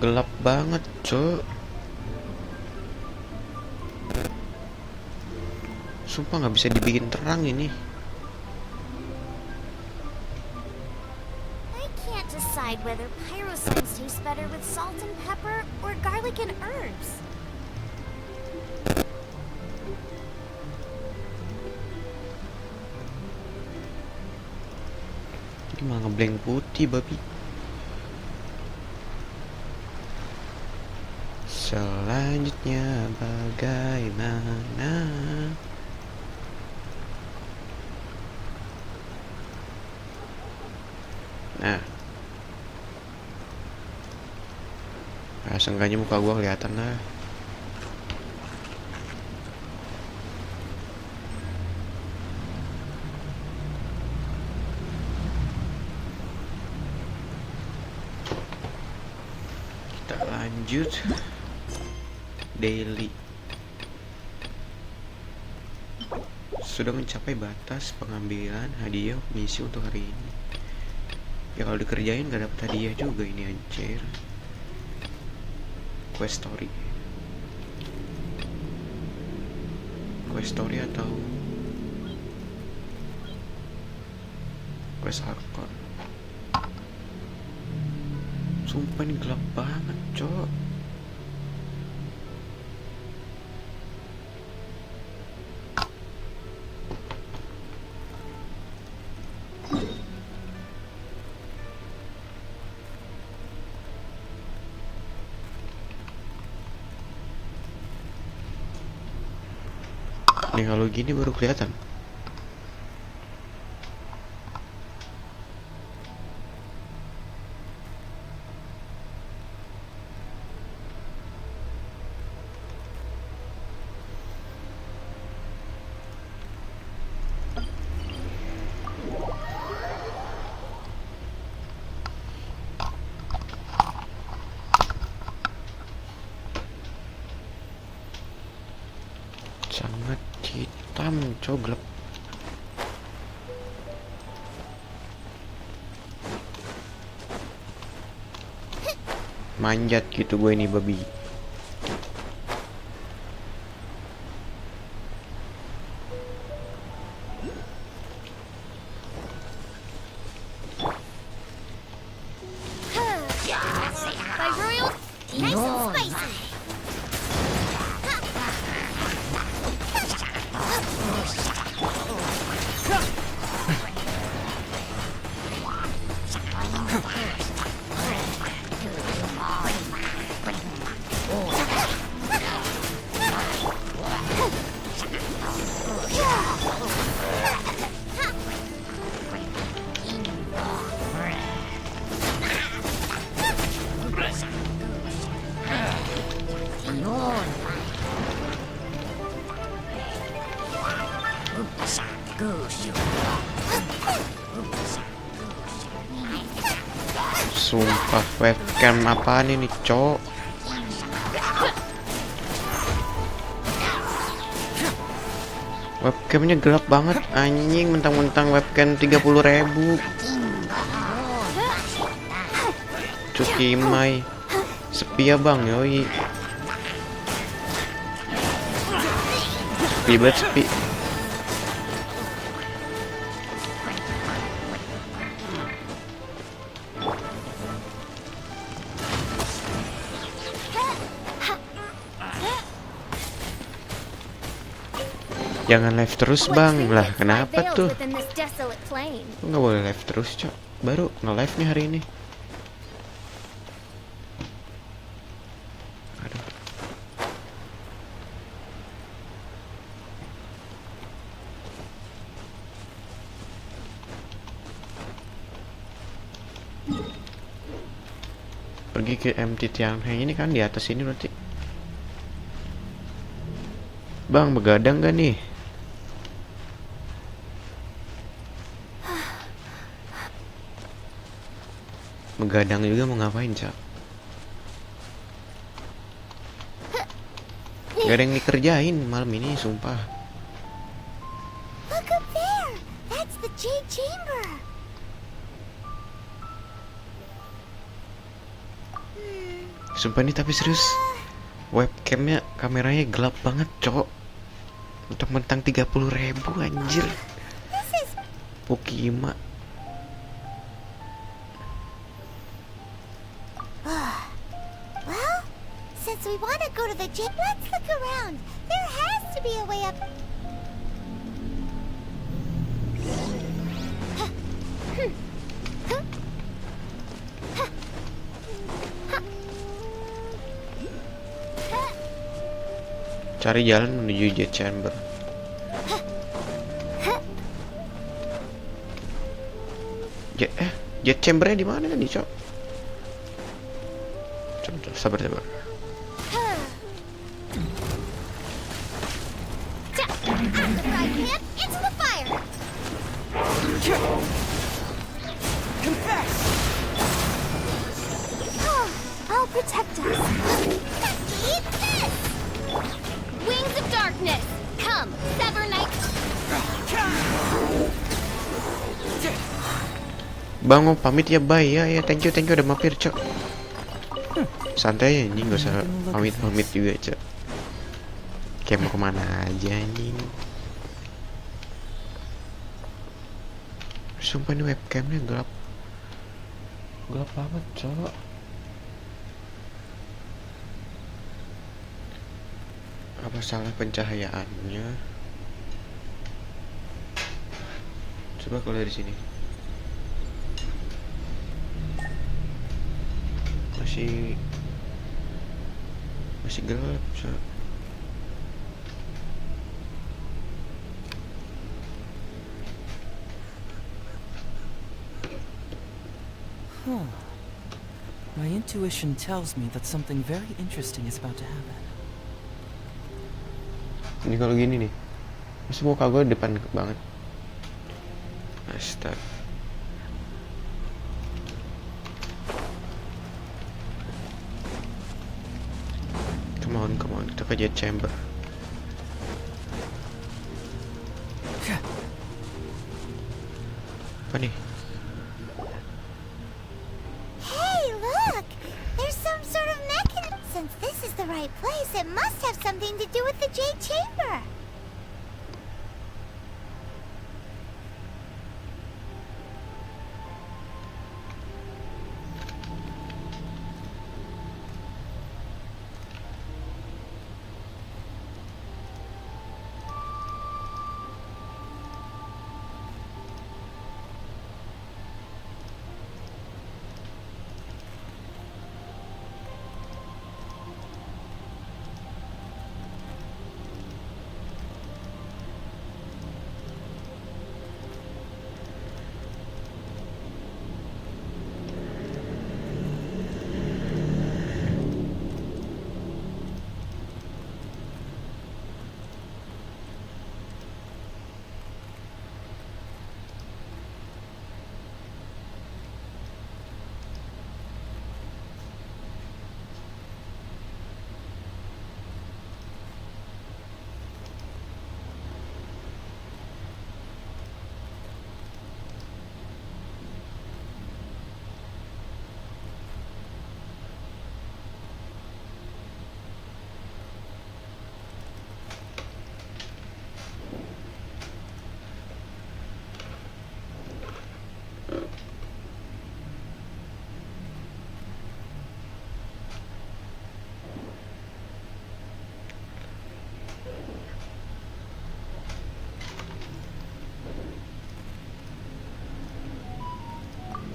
Gelap banget, cok. Sumpah nggak bisa dibikin terang ini. I can't decide whether pyrosines taste better with salt and pepper or garlic and herbs. Ini malah ngeblank putih, babi. Selanjutnya bagaimana? Nah, seenggaknya muka gua kelihatan lah. Kita lanjut. Daily. Sudah mencapai batas pengambilan hadiah misi untuk hari ini. Ya kalau dikerjain gak dapet hadiah juga ini, anjir. Quest story. Quest story atau quest hardcore. Sumpah ini gelap banget, cok. Nih kalau gini baru kelihatan. Sangat hitam, coglep. Manjat gitu gue ini, babi. By royal, nice and spicy. Sumpah webcam apaan ini, cok? Webcamnya gelap banget, anjing. Mentang-mentang webcam 30.000. Cuki Mai. Sepi ya bang, yoi. Sepi banget, sepi. Jangan live terus bang. Lah kenapa tuh? Nggak boleh live terus, cok. Baru nge-live nih hari ini. Aduh. Pergi ke MT Tianhe ini kan, di atas ini berarti. Bang, begadang gak nih? Begadang juga mau ngapain, Cak? Gak ada yang dikerjain malam ini, sumpah. Look up there. That's the Jade Chamber. Sumpah nih, tapi serius, webcamnya kameranya gelap banget, cok. Mentang-mentang 30.000 anjir. This is... Pokima. Well, since we want to go to the gym, let's look around. There has to be a way up. Cari jalan menuju jet chamber. Jet chambernya di mana nih, cok? Coba, sabar. Right hand into the fire. Confess! Oh, I'll protect us. Eat this! Wings of darkness, come, sever night. Bang, mau pamit ya, bye ya. Thank you udah mampir, cok. Santai ya, anjing, gak usah pamit juga, cok. Kayak mau kemana aja, anjing. Sumpah ini webcamnya gelap banget, cok. Apa salah pencahayaannya? Coba kalau dari sini. Masih gelap, cok. My intuition tells me that something very interesting is about to happen. Ini kalau gini nih, masih muka gue depan banget. Astaga. Come on, kita ke jet chamber. Apa nih? Hey, look! There's some sort of mechanism. Since this is the right place, it must have something to do with the Jade Chamber.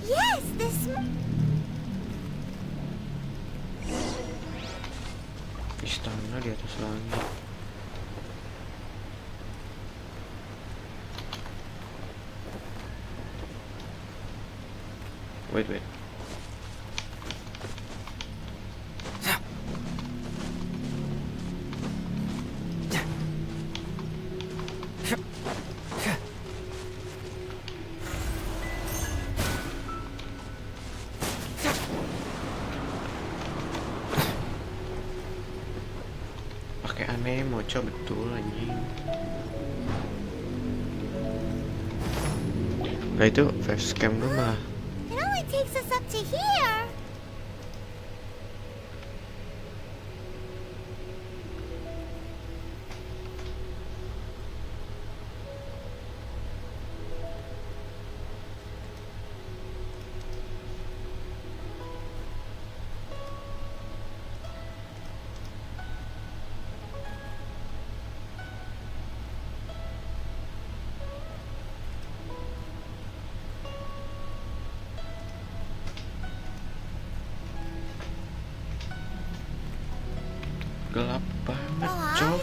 Yes, this... Istana di atas langit. Wait. Pakai aneh moco betul anjing. Nah itu facecam gue malah It only takes us up to here.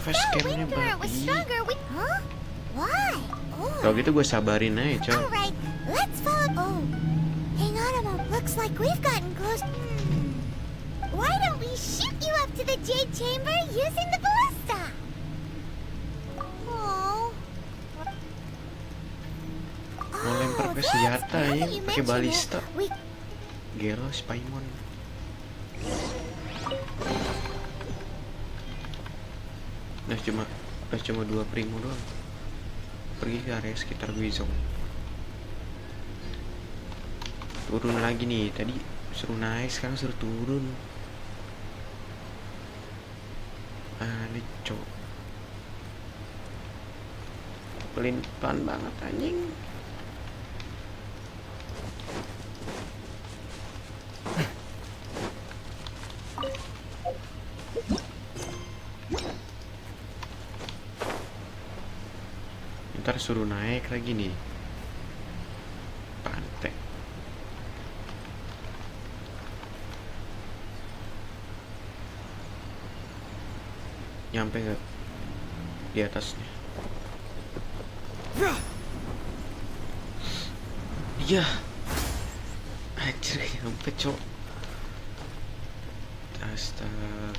facecamnya Winter was babi. stronger. Huh? Why? Oh. Kalau gitu gue sabarin aja, Cok. Alright, let's follow. Oh, hang on a moment. Looks like we've gotten close. Why don't we shoot you up to the jade chamber using the ballista? Oh. Mau lempar pakai that's senjata now ya, that you pakai mention balista. it, we Gelo, Spaimon. Udah cuma 2 primo doang. Pergi ke area sekitar Guizhou. Turun lagi nih, tadi suruh naik, sekarang suruh turun. Aneh, Cok. Pelan banget anjing. Ntar suruh naik lagi nih. Pantai. Nyampe nggak di atasnya? Iya. Anjir, nyampe, Cok. Astaga.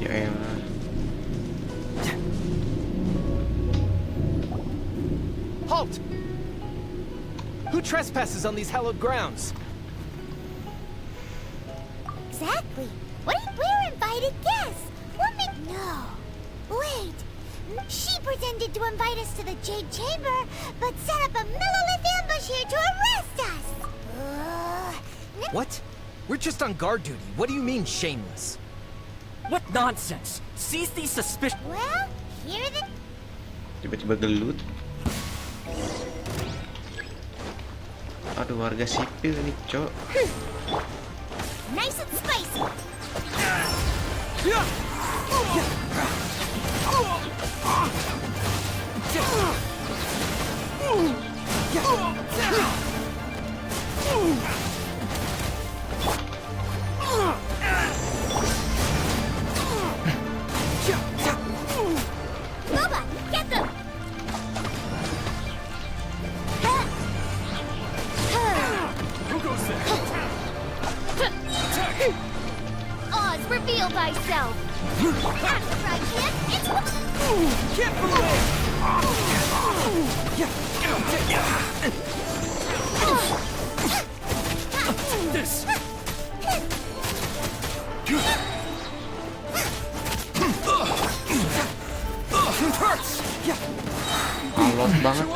Ya elah. Halt! Who trespasses on these hallowed grounds? Exactly. We're invited guests. What make... No. Wait. She pretended to invite us to the Jade Chamber, but set up a millilith ambush here to arrest us. What? We're just on guard duty. What do you mean, shameless? What nonsense! Seize these suspicious. Well, here the... Tiba-tiba gelut. Aduh, warga sipil nih, Cok. Nice and spicy. Boba, get them. Who goes there? Oz, reveal thyself. After I can, it's... Can't believe! This! It hurts! Alot banget,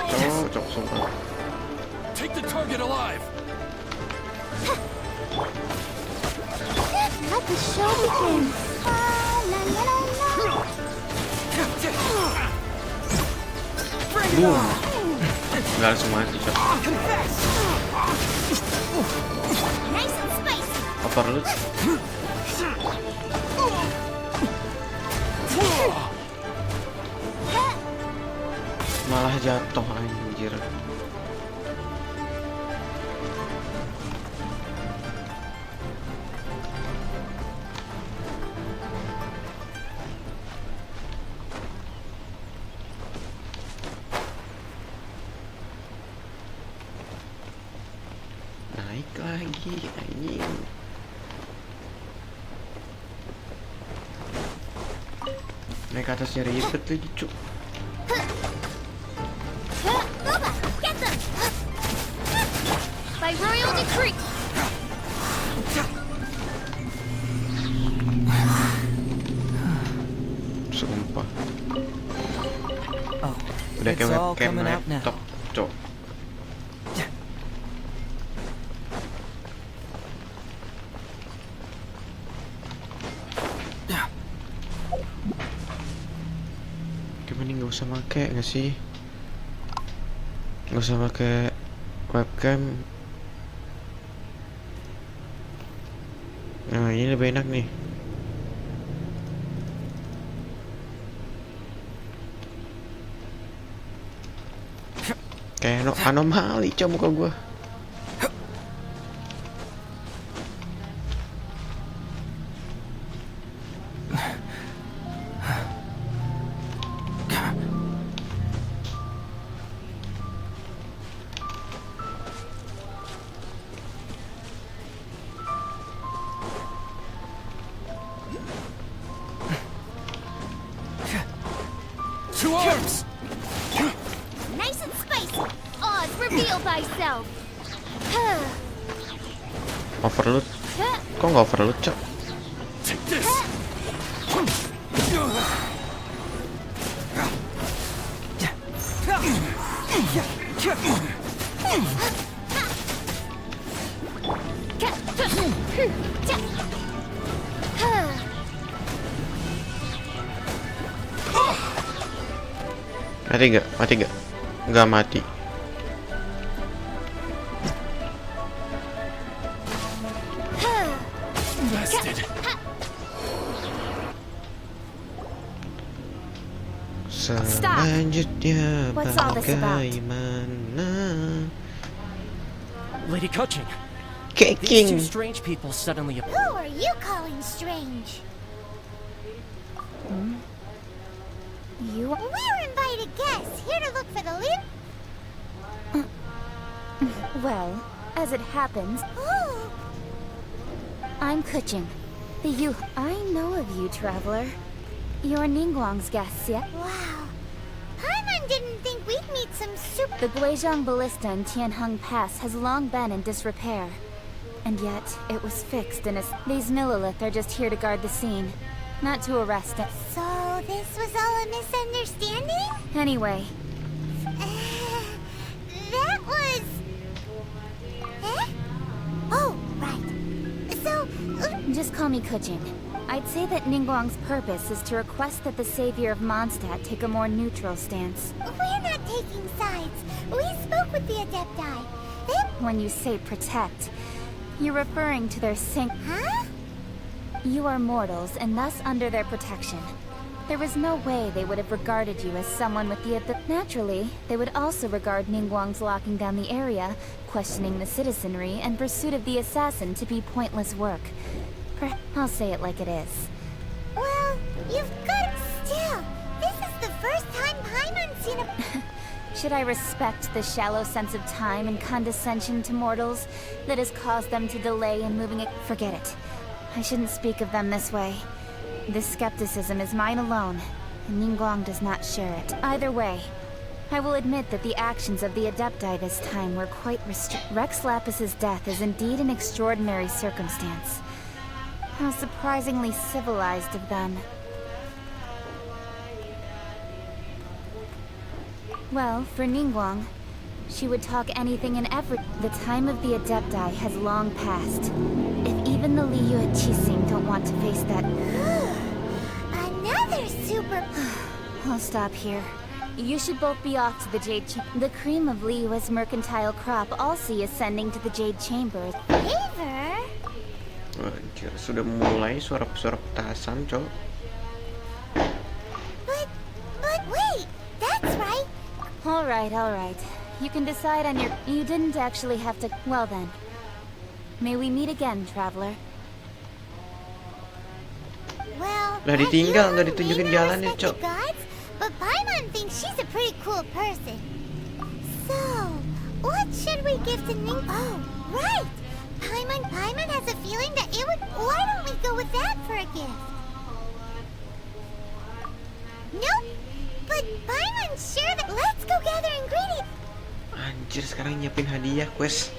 Cok, sumpah. Take the target alive! Let the show begin. La la la la. Bring it Boom. on! Nggak langsung mati, Cok. Confess! Nice and spicy. Overload. Malah jatuh, anjir. Naik lagi, anjing. Naik ke atasnya ribet lagi, Cuk. Boba, get them. By royal decree. Sumpah. Oh, Udah it's kayak all webcam coming out now. laptop, Cok. Gimana nggak usah make nggak sih? Nggak usah pakai webcam. Nah, ini lebih enak nih. Kayak anomali coba muka gua. To arms! Nice and spicy. Oz, reveal thyself. Overload. Kok nggak overload, Cok? Take this! Mati nggak? Mati nggak? Nggak mati. Blasted. Selanjutnya What's all this about? bagaimana? Lady Coaching. These two Keking. strange people suddenly Who are you calling strange? You? We're invited guests here to look for the leader. Well, as it happens, Oh, I'm Kuching. The you. I know of you, traveler. You're Ningguang's guests, yeah? wow. Paimon didn't think we'd meet some super. The Guizhong Ballista in Tianheng Pass has long been in disrepair. And yet, it was fixed in a... These Millilith are just here to guard the scene, not to arrest it. So this was all a misunderstanding? Anyway, That was. Eh? Oh, right. So, just call me Kuching. I'd say that Ningguang's purpose is to request that the savior of Mondstadt take a more neutral stance. we're not taking sides. We spoke with the Adepti. They. When you say protect, you're referring to their Huh? You are mortals, and thus under their protection. There was no way they would have regarded you as someone with the... Naturally, they would also regard Ningguang's locking down the area, questioning the citizenry, and pursuit of the assassin to be pointless work. I'll say it like it is. Well, you've got. Still, this is the first time Paimon's seen a. Should I respect the shallow sense of time and condescension to mortals that has caused them to delay in moving it? Forget it. I shouldn't speak of them this way. This skepticism is mine alone, and Ningguang does not share it. Either way, I will admit that the actions of the Adepti this time were quite Rex Lapis's death is indeed an extraordinary circumstance. How surprisingly civilized of them. Well, for Ningguang, she would talk anything and everything. The time of the Adepti has long passed. If even the Liyu at Qixing don't want to face that... Another super. I'll stop here. You should both be off to the Jade Chamber. The cream of Liyue's mercantile crop all see ascending to the Jade Chamber. Favor? Anjir, sudah mulai suara-suara petasan, Cok. But wait, that's right. All right. You can decide on your... You didn't actually have to... Well then. May we meet again, traveler. Well, Lah ditinggal, nggak ditunjukin jalannya, Cok. Gods, but Paimon thinks she's a pretty cool person. So, what should we give to Ning? Oh, right. Paimon has a feeling that it would. Why don't we go with that for a gift? Nope. But Paimon's sure that. Let's go gather ingredients. Anjir, sekarang nyiapin hadiah quest.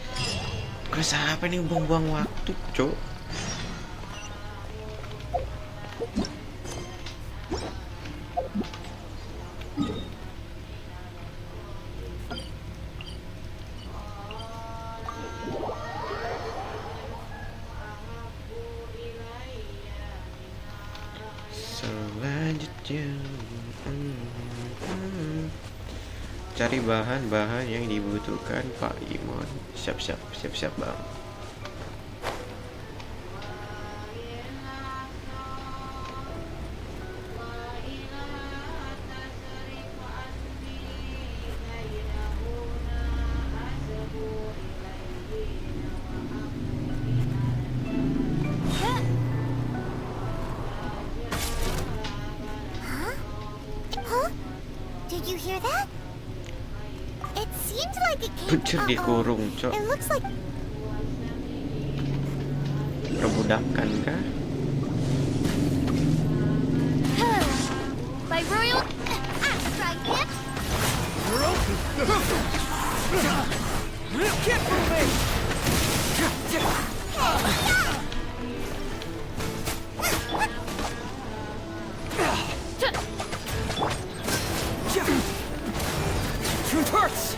Quest apa nih, buang-buang waktu, Cok. Selanjutnya cari bahan-bahan yang dibutuhkan Pak Imon. Siap-siap bang. Huh? Did you hear that? It seemed like it came. Pucet dikurung, Cok. It looks like. Perbudakan kah? By royal. Strike it. Get moving! It hurts!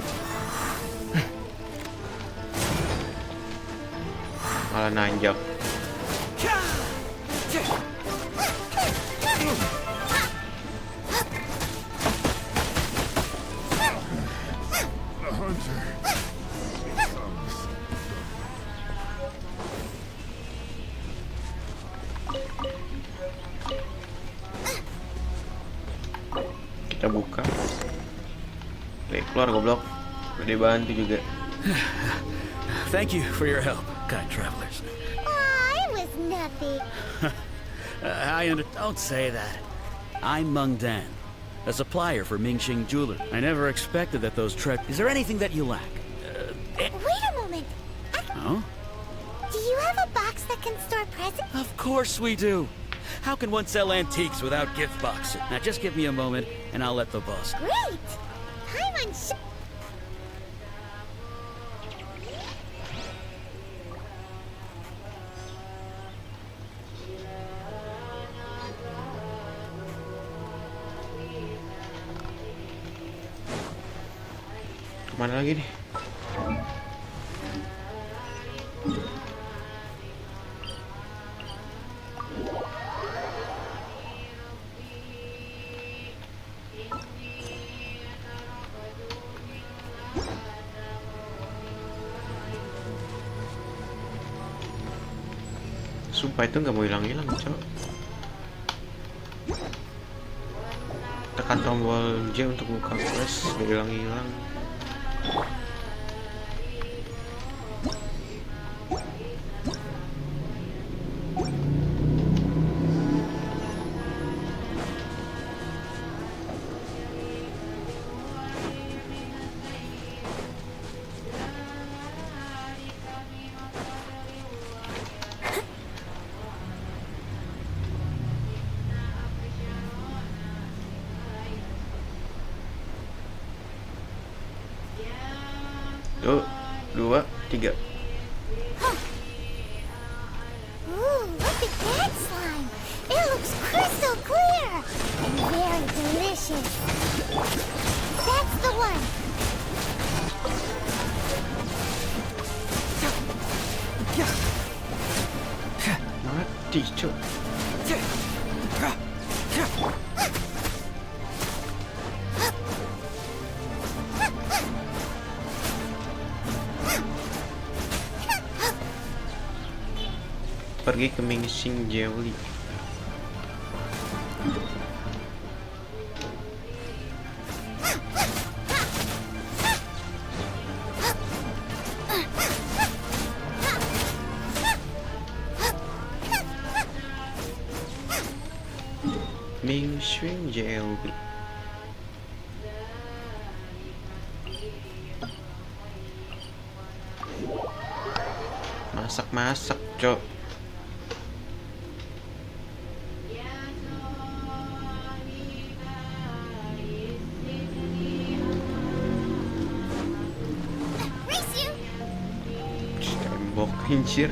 Malah nanjak. Kita buka. Keluar goblok. Gede bantu juga. Thank you for your help, kind travelers. It was nothing. Don't say that. I'm Meng Dan, a supplier for Mingxing Jeweler. I never expected that those Is there anything that you lack? Wait a moment. Oh? Do you have a box that can store presents? Of course we do. How can one sell antiques without gift boxes? Now just give me a moment, and I'll let the boss. Great. I'm on. Kemana lagi nih? Sumpah itu nggak mau hilang-hilang, Cok. Tekan tombol J untuk buka quest, nggak hilang-hilang. Tuh, 2, 3. Ooh, look at that slime. It looks crystal clear and very delicious. That's the one. Mati, Cok. Pergi ke Mingxing Jeweler. Mingxing Jeweler. Masak-masak, Cok. Tembok kincir.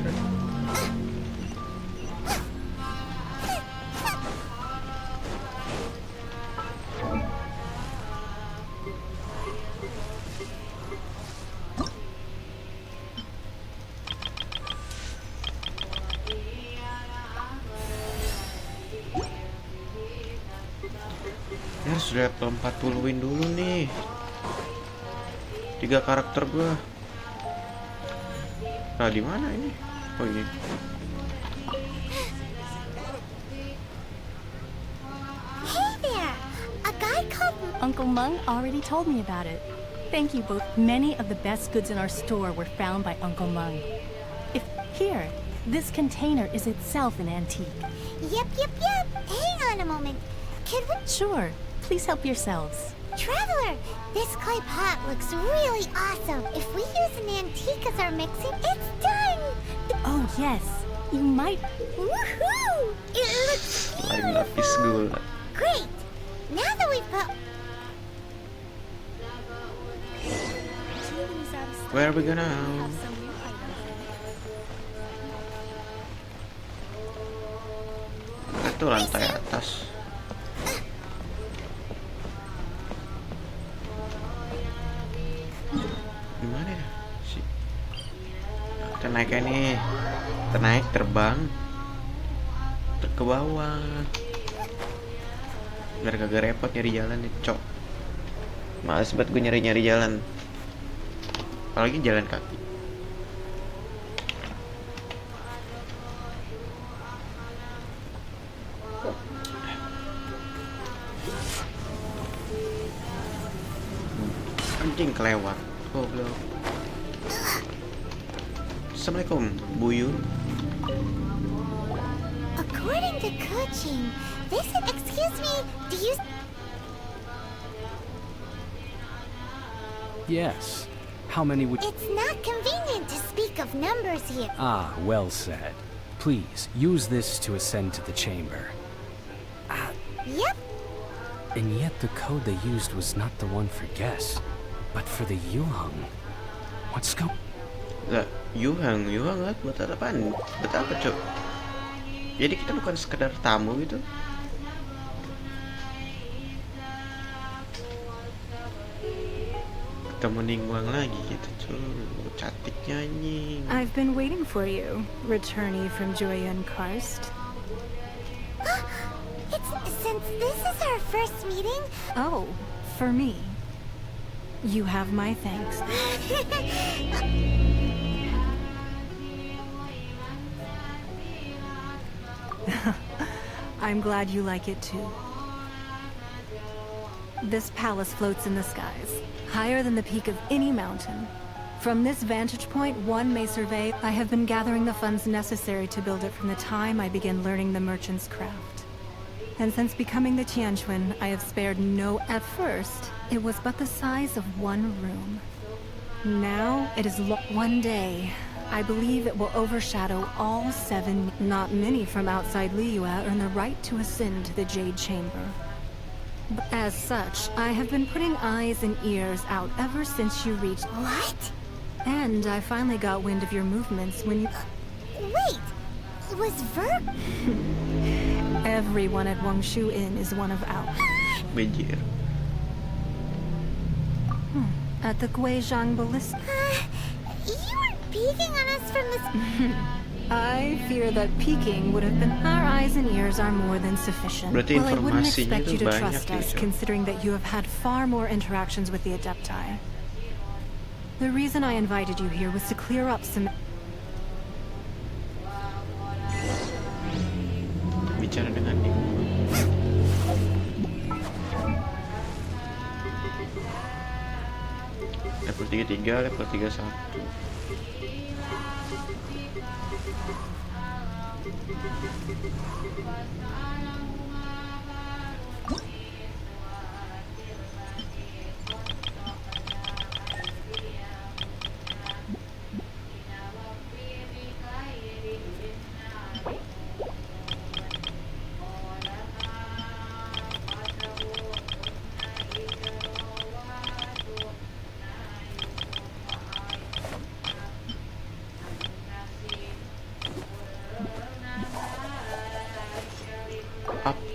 Ya sudah 40 win dulu nih. 3 karakter gua. Nah, di mana ini? Oh, ini. Hey there! A guy called... Uncle Mung already told me about it. Thank you both. Many of the best goods in our store were found by Uncle Mung. Here, this container is itself an antique. Yep. Hang on a moment. Can we... Sure, please help yourselves. Traveler, this clay pot looks really awesome. If we use an antique as our mixing, it's done! Oh yes, you might... Woohoo! It looks Lain lapis gula. great! Now that we've put... Where are we gonna? Itu lantai atas. Gimana ya? Kita naiknya nih. Kita naik terbang ke bawah. Biar kagak repot nyari jalan nih, cok. Males banget gue nyari jalan. Apalagi jalan kaki. Anjing kelewat. Goblok. Assalamualaikum, Buyun. According to coaching, they said, excuse me, do you... Yes. How many would... It's not convenient to speak of numbers here. Ah, well said. Please, use this to ascend to the chamber. Yep. And yet the code they used was not the one for guess, but for the Yuhang. What's go... Lah, Yuhang lah buat apaan? Buat apa, cok? Jadi kita bukan sekedar tamu gitu. Ketemu Ningguang lagi gitu, cok. Cantik nyanyi. I've been waiting for you, returnee from Joyan Karst. Since this is our first meeting... Oh, for me. You have my thanks. I'm glad you like it too. This palace floats in the skies, higher than the peak of any mountain. From this vantage point, one may survey. I have been gathering the funds necessary to build it from the time I began learning the merchant's craft. And since becoming the Tianquan, I have spared no... At first, it was but the size of one room. Now, it is one day. I believe it will overshadow all 7. Not many from outside Liyue earn the right to ascend to the Jade Chamber. As such, I have been putting eyes and ears out ever since you reached... What? And I finally got wind of your movements when you... Wait! Was Ver... Everyone at Wangshu Inn is one of ours. Biar. At the Guizhang Ballista... You weren't peeking on us from this... I fear that peeking would have been... Our eyes and ears are more than sufficient. Berarti Well, I wouldn't informasinya expect tuh you to banyak trust us, gitu. considering that you have had far more interactions with the Adepti. The reason I invited you here was to clear up some... Bicara dengan Ningguang. Level 33, level 31.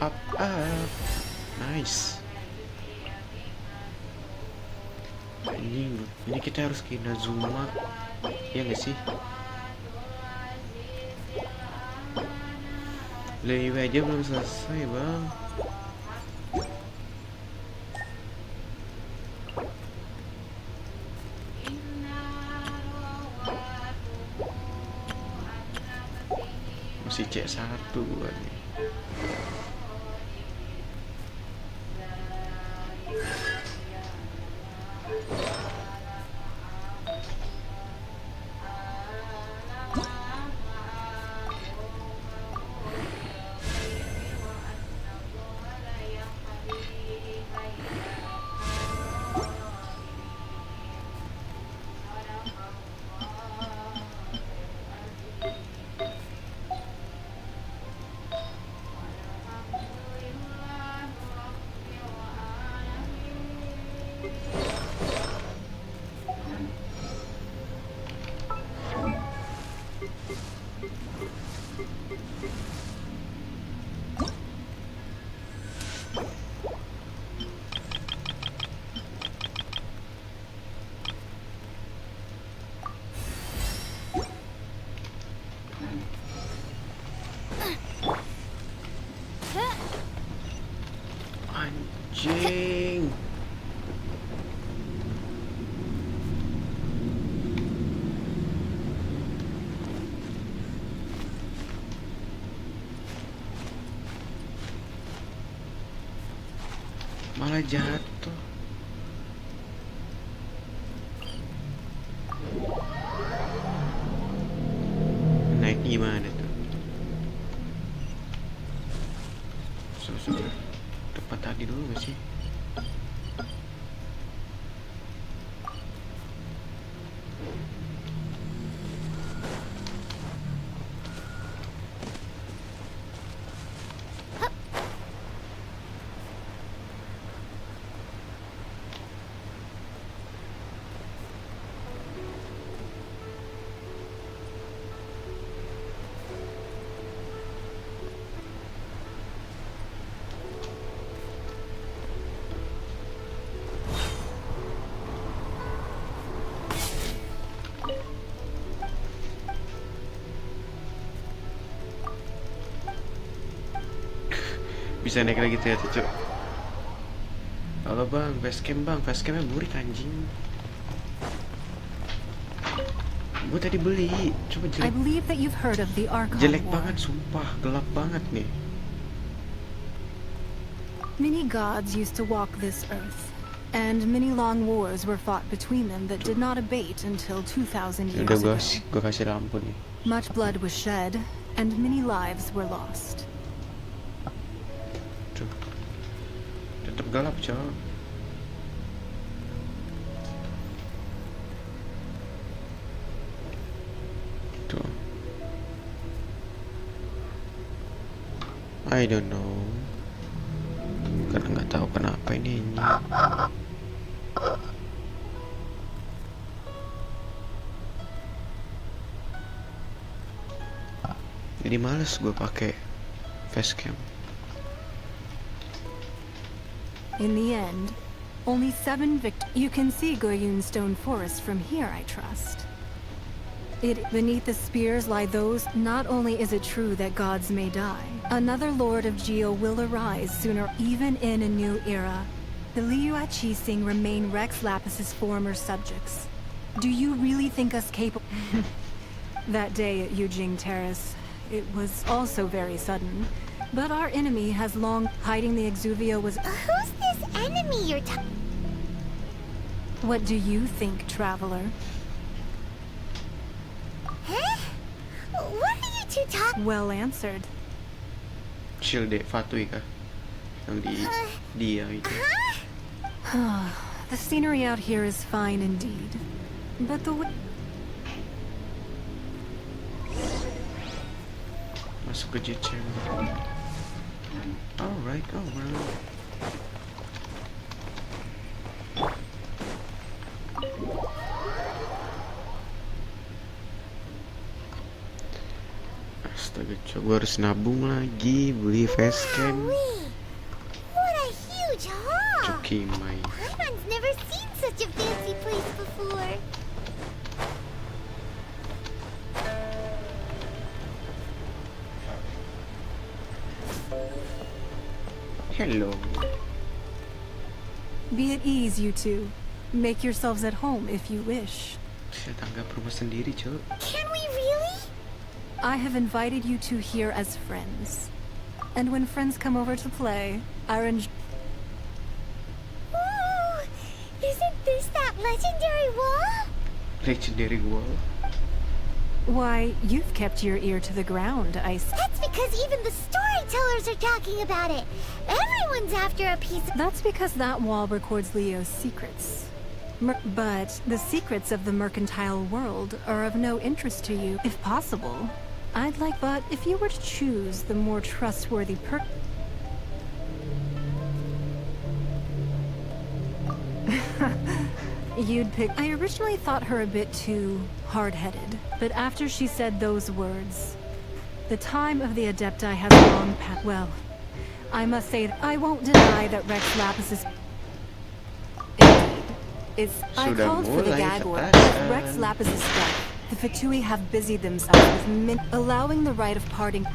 Up. Nice. Ini kita harus ke Inazuma. Iya nggak sih? Liyue aja belum selesai, bang. Masih C1 gua nih. Anjing. Malah jatuh. Naik gimana tuh? Sudah tempat tadi dulu gak sih? Bisa naik lagi ternyata, Cok. Halo bang, facecam bang, facecamnya burik anjing. Gue tadi beli, coba I jelek, believe that you've heard of the Archon jelek War. banget, sumpah, gelap banget nih. Many gods used to walk this earth, and many long wars were fought between them that did not abate until 2,000 years Udah ago. gue kasih lampu nih. Much blood was shed, and many lives were lost. Tuh, tetap gelap, Cok. Tuh, I don't know, karena nggak tahu kenapa ini. Jadi males gue pakai facecam. In the end, only 7 You can see Goyun Stone Forest from here, I trust. Beneath the spears lie those. Not only is it true that gods may die, another Lord of Geo will arise sooner, even in a new era. The Liu Qixing remain Rex Lapis's former subjects. Do you really think us capable? That day at Yujing Terrace, it was also very sudden. But our enemy has long hiding the Exuvio was. Who's this enemy you're talking? What do you think, traveler? Huh? What are you two talking? Well answered. Chill deh, Fatui kah? Yang di dia itu. The scenery out here is fine indeed. But the Masuk ke jet chamber. Alright. Astaga, Cok, gue harus nabung lagi beli facecam. Wait, what a huge hall! Cukimai. Paimon's never seen such a fancy place before. Hello. Be at ease, you two. Make yourselves at home if you wish. Saya tanggap rumah sendiri, Cok. Can we really? I have invited you two here as friends. And when friends come over to play, our Ooh, isn't this that legendary wall? Legendary wall. Why, you've kept your ear to the ground, That's because even the storytellers are talking about it. Everyone's after a piece of... That's because that wall records Leo's secrets. But the secrets of the mercantile world are of no interest to you. If possible, but if you were to choose the more trustworthy you'd pick... I originally thought her a bit too hard-headed, but after she said those words, the time of the Adepti has long passed. Well, I must say that I won't deny that Rex Lapis is... Indeed. I called for the gag order. With Rex Lapis's death, the Fatui have busied themselves with allowing the rite of parting...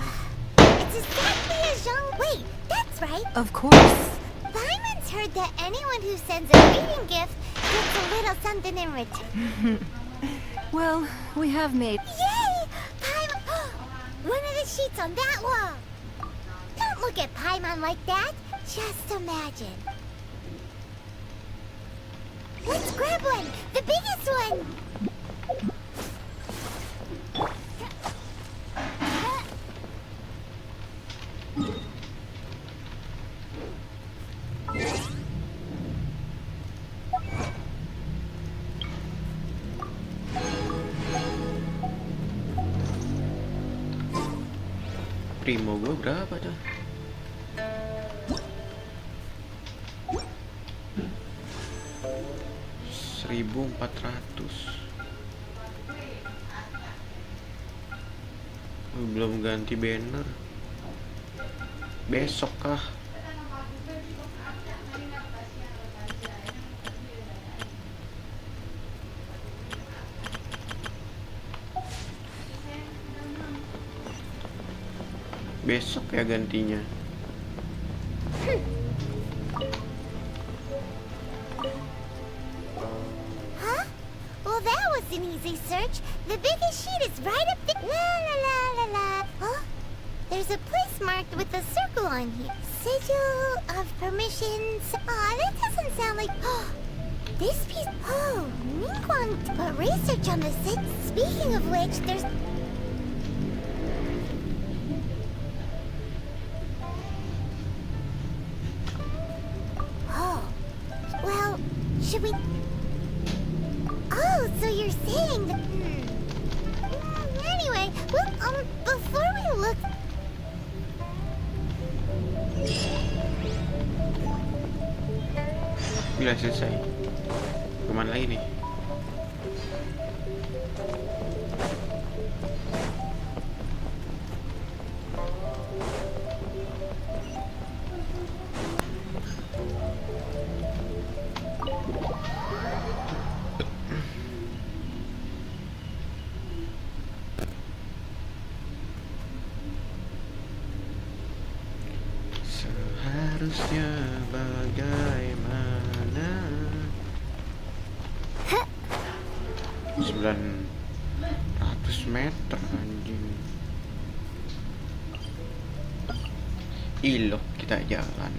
It's exactly as young... Wait, that's right. Of course. Simon's heard that anyone who sends a greeting gift gets a little something in return. Well, we have made... Yay! Paimon! One of the sheets on that wall! Don't look at Paimon like that. Just imagine. Let's grab one! The biggest one! Primo gue berapa tuh? $1.400. Belum ganti banner. Besok kah? Besok ya gantinya. Huh? Well, that was an easy search. The biggest sheet is right up there. La la la la la. Huh? There's a place marked with a circle on here. Sigil of permissions. Aw, that doesn't sound like... This piece... Oh, Ningguang put research on the sit. Speaking of which, there's... Well, should we... Oh, so you're saying that... Anyway, well, before we look... Gila selesai. Kemana lagi nih? Seharusnya bagaimana? 900 meter anjing. Ilok kita jalan.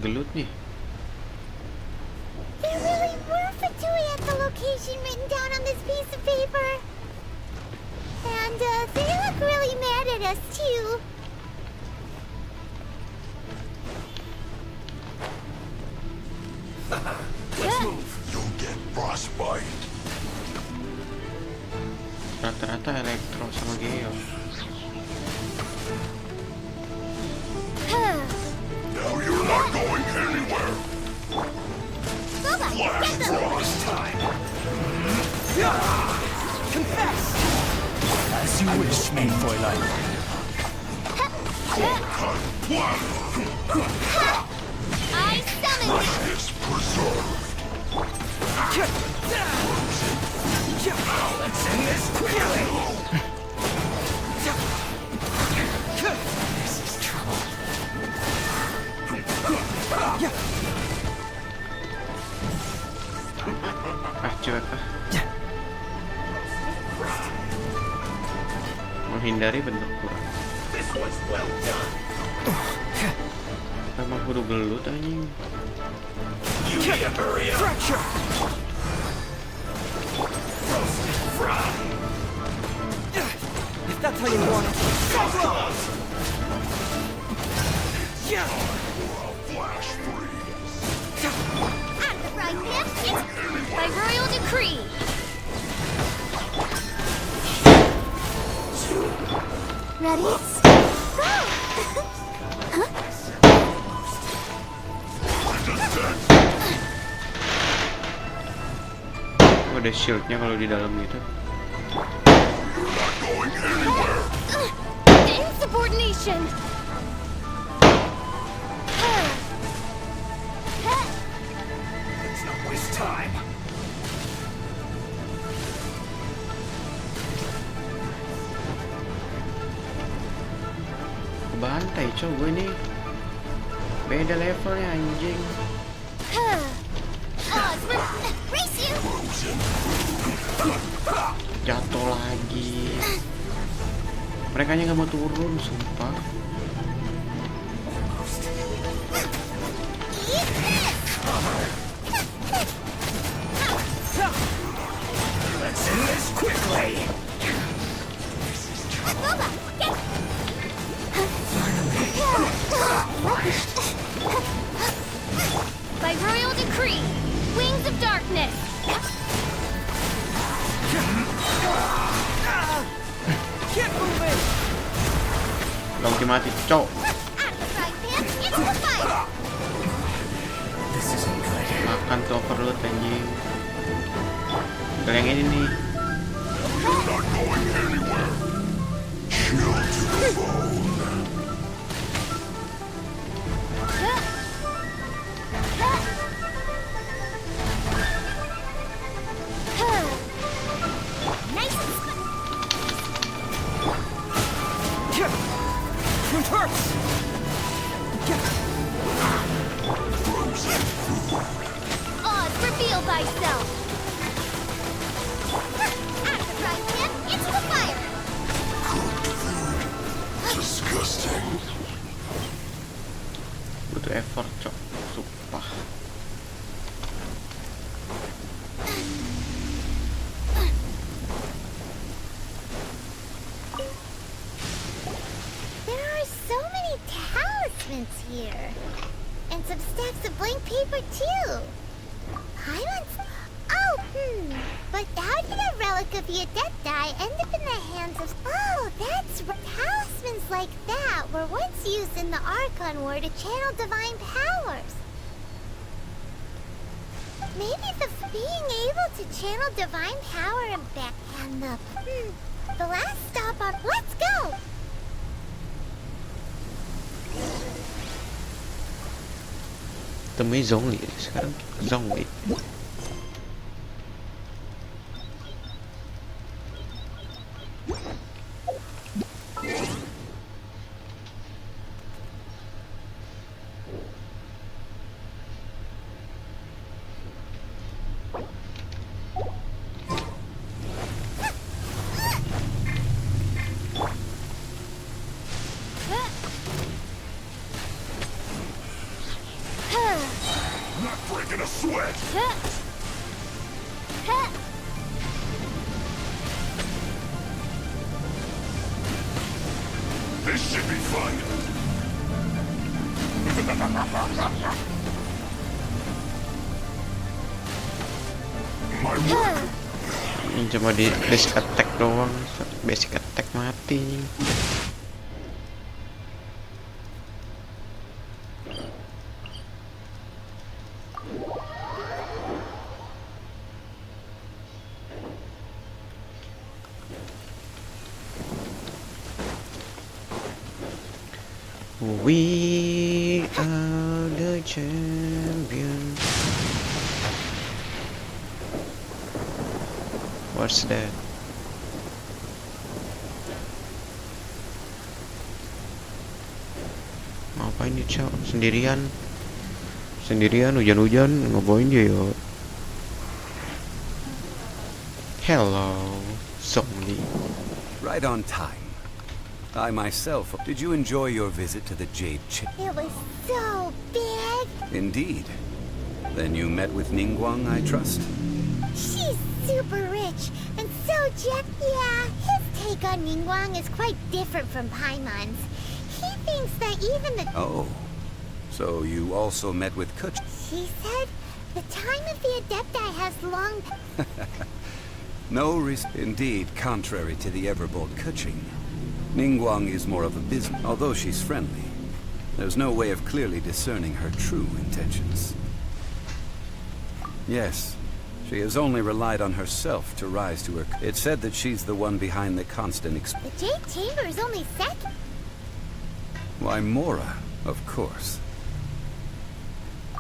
Gelut nih. There really were Fatui at the location written down on this piece of paper. And, they look really mad at us, too. Let's move. You'll get frostbite. Rata-rata elektro sama geo. Now you're not going anywhere. Flash frost time. As you wish, mein Fräulein. I summon it! Is preserved. Let's end this quickly! This is trouble. Cuek ah. Menghindari bentuk kurang. Emang kudu gelut anjing. Fracture! If that's how you want it. Flash freeze. At the right hand, it's by royal decree. Ready? Go! Oh, ada shieldnya kalau di dalam gitu. Insubordination! Let's not waste time. Bantai cow gue nih. Beda levelnya anjing. Race you! Jatuh lagi. Mereka nggak mau turun, sumpah. Let's end this quickly. By royal decree, wings of darkness. Get moving. Langsung mati, cow. At the right hand, into the fire. This isn't good. Makan tuh overload anjing. Kalau yang ini nih. You're not going anywhere. Chill to the bone. Nice. Reverse. Oz, reveal thyself. At the right hand, into the fire. Cooked food. Disgusting. Butuh effort, cok. Sumpah. There are so many talismans here. And some stacks of blank paper too. Pylons? Oh, But how did a relic of your dead die end up in the hands of... Oh, that's right. Talismans like that were once used in the Archon War to channel divine powers. Maybe being able to channel divine power and back and the last stop on... Let's go! Temui zombie sekarang. Zombie. Not breaking a sweat. This should be fun. My word. Ini cuma di basic attack doang. Basic attack mati. We are the champion. What's that? Ngapain dia Cok? Sendirian hujan-hujan ngapain dia yo? Hello, zombie. Right on time. I myself... Did you enjoy your visit to the Jade Chamber? It was so big. Indeed. Then you met with Ningguang, I trust? She's super rich and so yeah, his take on Ningguang is quite different from Paimon's. He thinks that even the... Oh. So you also met with Kuch? She said the time of the Adepti has long... Indeed, contrary to the ever-bold Kuching. Ningguang is more of a business, although she's friendly. There's no way of clearly discerning her true intentions. Yes, she has only relied on herself to rise to her... It's said that she's the one behind the constant The Jade Chamber is only second? Why, Mora, of course.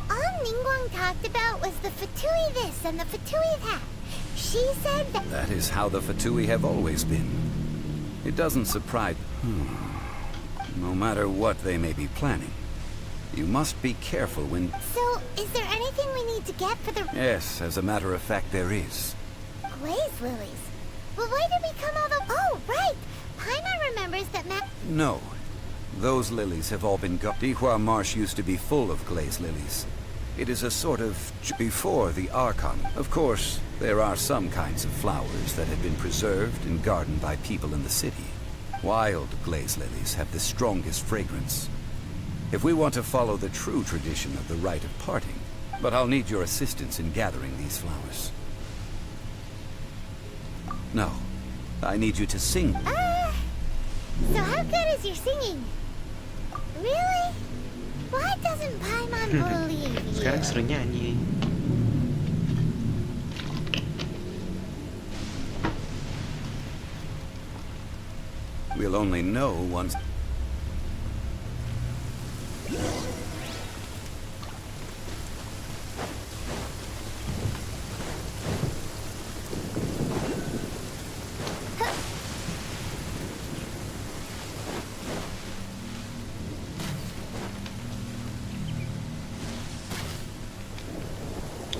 All Ningguang talked about was the Fatui this and the Fatui that. She said that... That is how the Fatui have always been. It doesn't surprise... No matter what they may be planning, you must be careful when... So, is there anything we need to get for the... Yes, as a matter of fact, there is. Glaze lilies? Well, why did we come all the... Oh, right! Paimon remembers that No. Those lilies have all been Dihua Marsh used to be full of glaze lilies. It is a sort of... before the Archon. Of course, there are some kinds of flowers that have been preserved and gardened by people in the city. Wild glaze lilies have the strongest fragrance. If we want to follow the true tradition of the rite of parting, but I'll need your assistance in gathering these flowers. No, I need you to sing. So how good is your singing? Really? Why doesn't Paimon believe you? Sekarang suruh nyanyi. We'll only know once...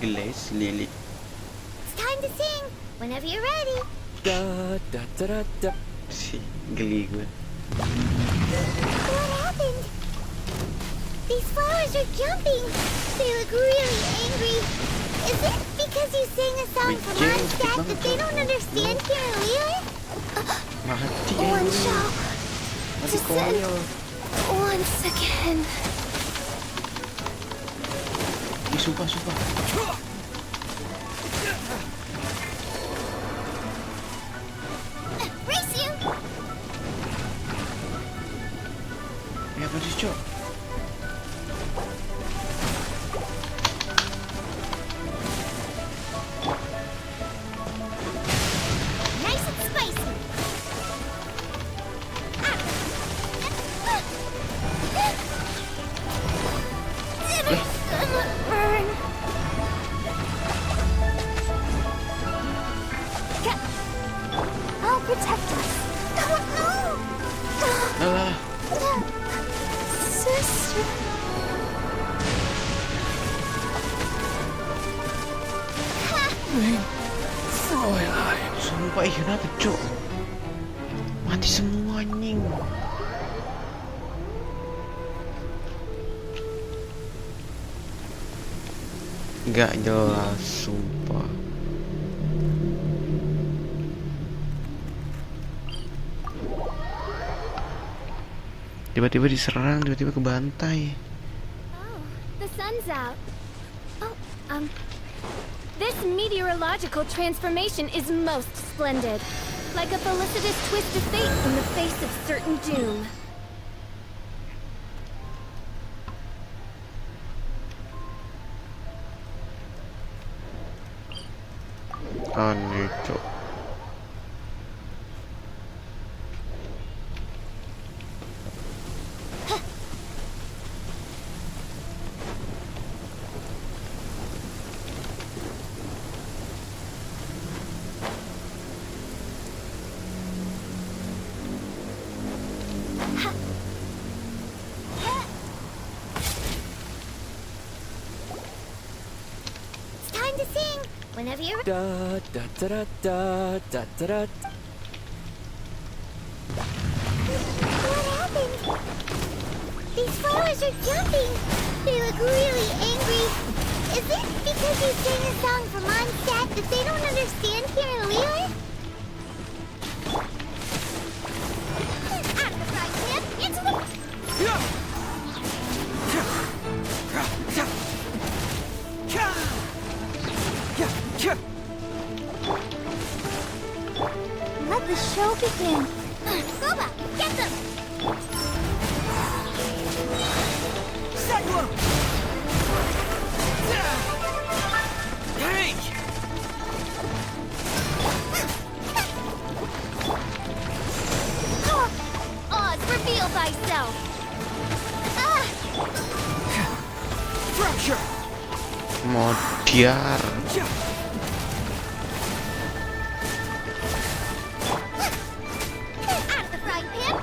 Glaze lily. It's time to sing. Whenever you're ready. Da da da da da. Si geli gue. What happened? These flowers are jumping. They look really angry. Is it because you sang a song from Mondstadt that they don't understand here in Liyue? Mati. One shot. Mati konyol. Once again. Sumpah. Race you! Ya apa sih, Cok? Nice and spicy. Burn. I'll protect us. Alah. Sister. Fräulein. Sumpah, kenapa, Cok? Mati semua anjing. Gak jelas, sumpah. Tiba-tiba diserang, tiba-tiba kebantai. Oh, the sun's out. Oh, this meteorological transformation is most splendid. Like a felicitous twist of fate in the face of certain doom. Aneh, Cok. whenever you're... Da da da da da da da da. What happened? These flowers are jumping. They look really angry. Is it because you sang a song from Mondstadt that they don't understand here in Liyue? Out of the frying pan, into the... Let the show begin. Boba, get them! Hey! Oz, reveal thyself! Fracture! Modiar. Out of the frying pan!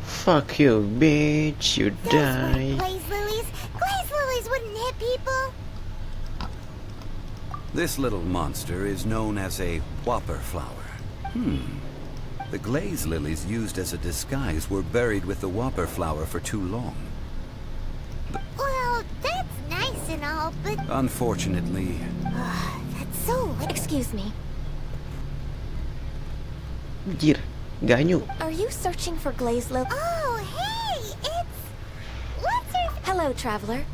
Fuck you, bitch. You Those die. weren't glaze lilies. Glaze lilies wouldn't hit people. This little monster is known as a whopper flower. The glaze lilies used as a disguise were buried with the whopper flower for too long. Well, that's nice and all, but... Unfortunately, That's so... Excuse me. Anjir, ganyu. Are you searching for glaze lily? Oh, hey! It's... What's her... Hello, traveler.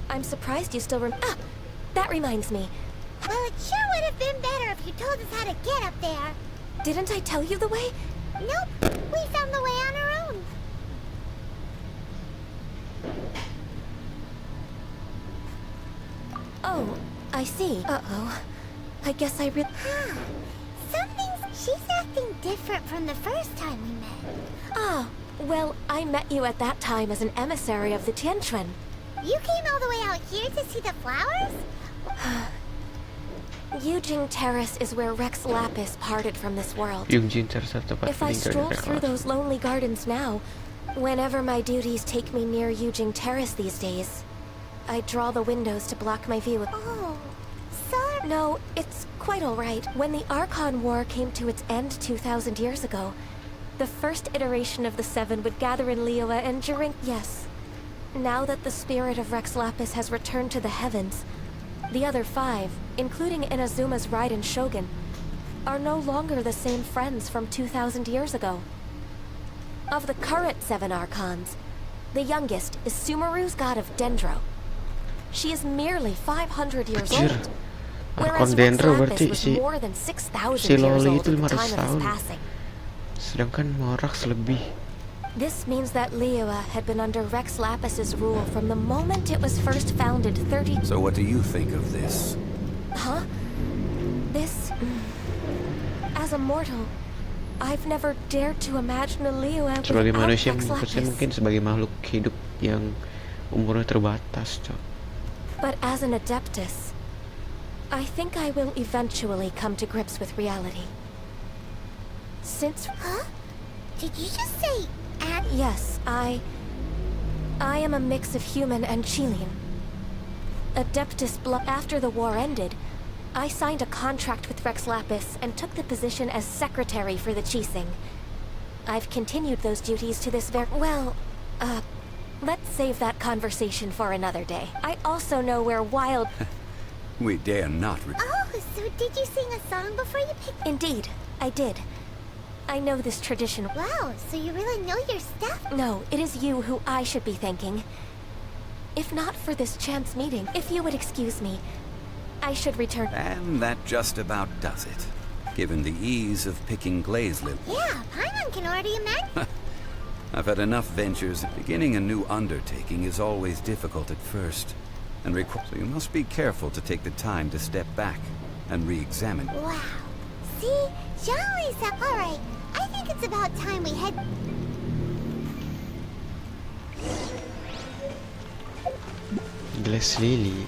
I'm surprised you still Ah! That reminds me. Well, it sure would have been better if you told us how to get up there. Didn't I tell you the way? Nope, we found the way on our own. Oh, I see. Uh-oh. I guess I really... She's acting different from the first time we met. Ah, well, I met you at that time as an emissary of the Tianquan. You came all the way out here to see the flowers? Yujing Terrace is where Rex Lapis parted from this world. If I stroll through those lonely gardens now, whenever my duties take me near Yujing Terrace these days, I draw the windows to block my view. Oh, sorry. No, it's quite all right. When the Archon War came to its end 2,000 years ago, the first iteration of the Seven would gather in Liyue and during... Yes. Now that the spirit of Rex Lapis has returned to the heavens, the other five, including Inazuma's Raiden Shogun, are no longer the same friends from 2,000 years ago. Of the current 7 Archons, the youngest is Sumeru's god of Dendro. She is merely 500 years old, whereas Rex Lapis was more than 6,000 years old at the time of his passing. Sedangkan Morax lebih. This means that Liyue had been under Rex Lapis's rule from the moment it was first founded 30... So what do you think of this? Huh? This... As a mortal, I've never dared to imagine a Liyue Sebagai without manusia, Rex maksudnya Lapis. mungkin sebagai makhluk hidup yang umurnya terbatas, Cok. But as an Adeptus, I think I will eventually come to grips with reality. Since... Huh? Did you just say... Yes, I am a mix of human and Chilean. Adeptus blood. After the war ended, I signed a contract with Rex Lapis and took the position as secretary for the Qixing. I've continued those duties to this well, let's save that conversation for another day. I also know where wild... We dare not... Oh, so did you sing a song before you picked... Indeed, I did. I know this tradition. Wow, so you really know your stuff? No, it is you who I should be thanking. If not for this chance meeting, if you would excuse me, I should return. And that just about does it. Given the ease of picking glaze lily. Yeah, Paimon can already imagine. I've had enough ventures. Beginning a new undertaking is always difficult at first. And so you must be careful to take the time to step back and re-examine. Wow. See? Jean-Lisa. Alright, I think it's about time we head... Glass lily.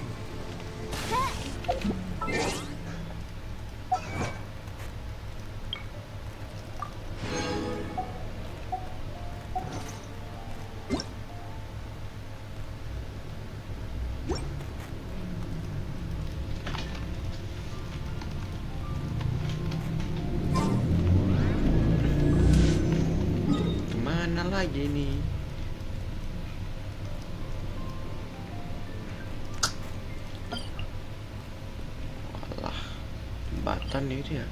kan itu ya.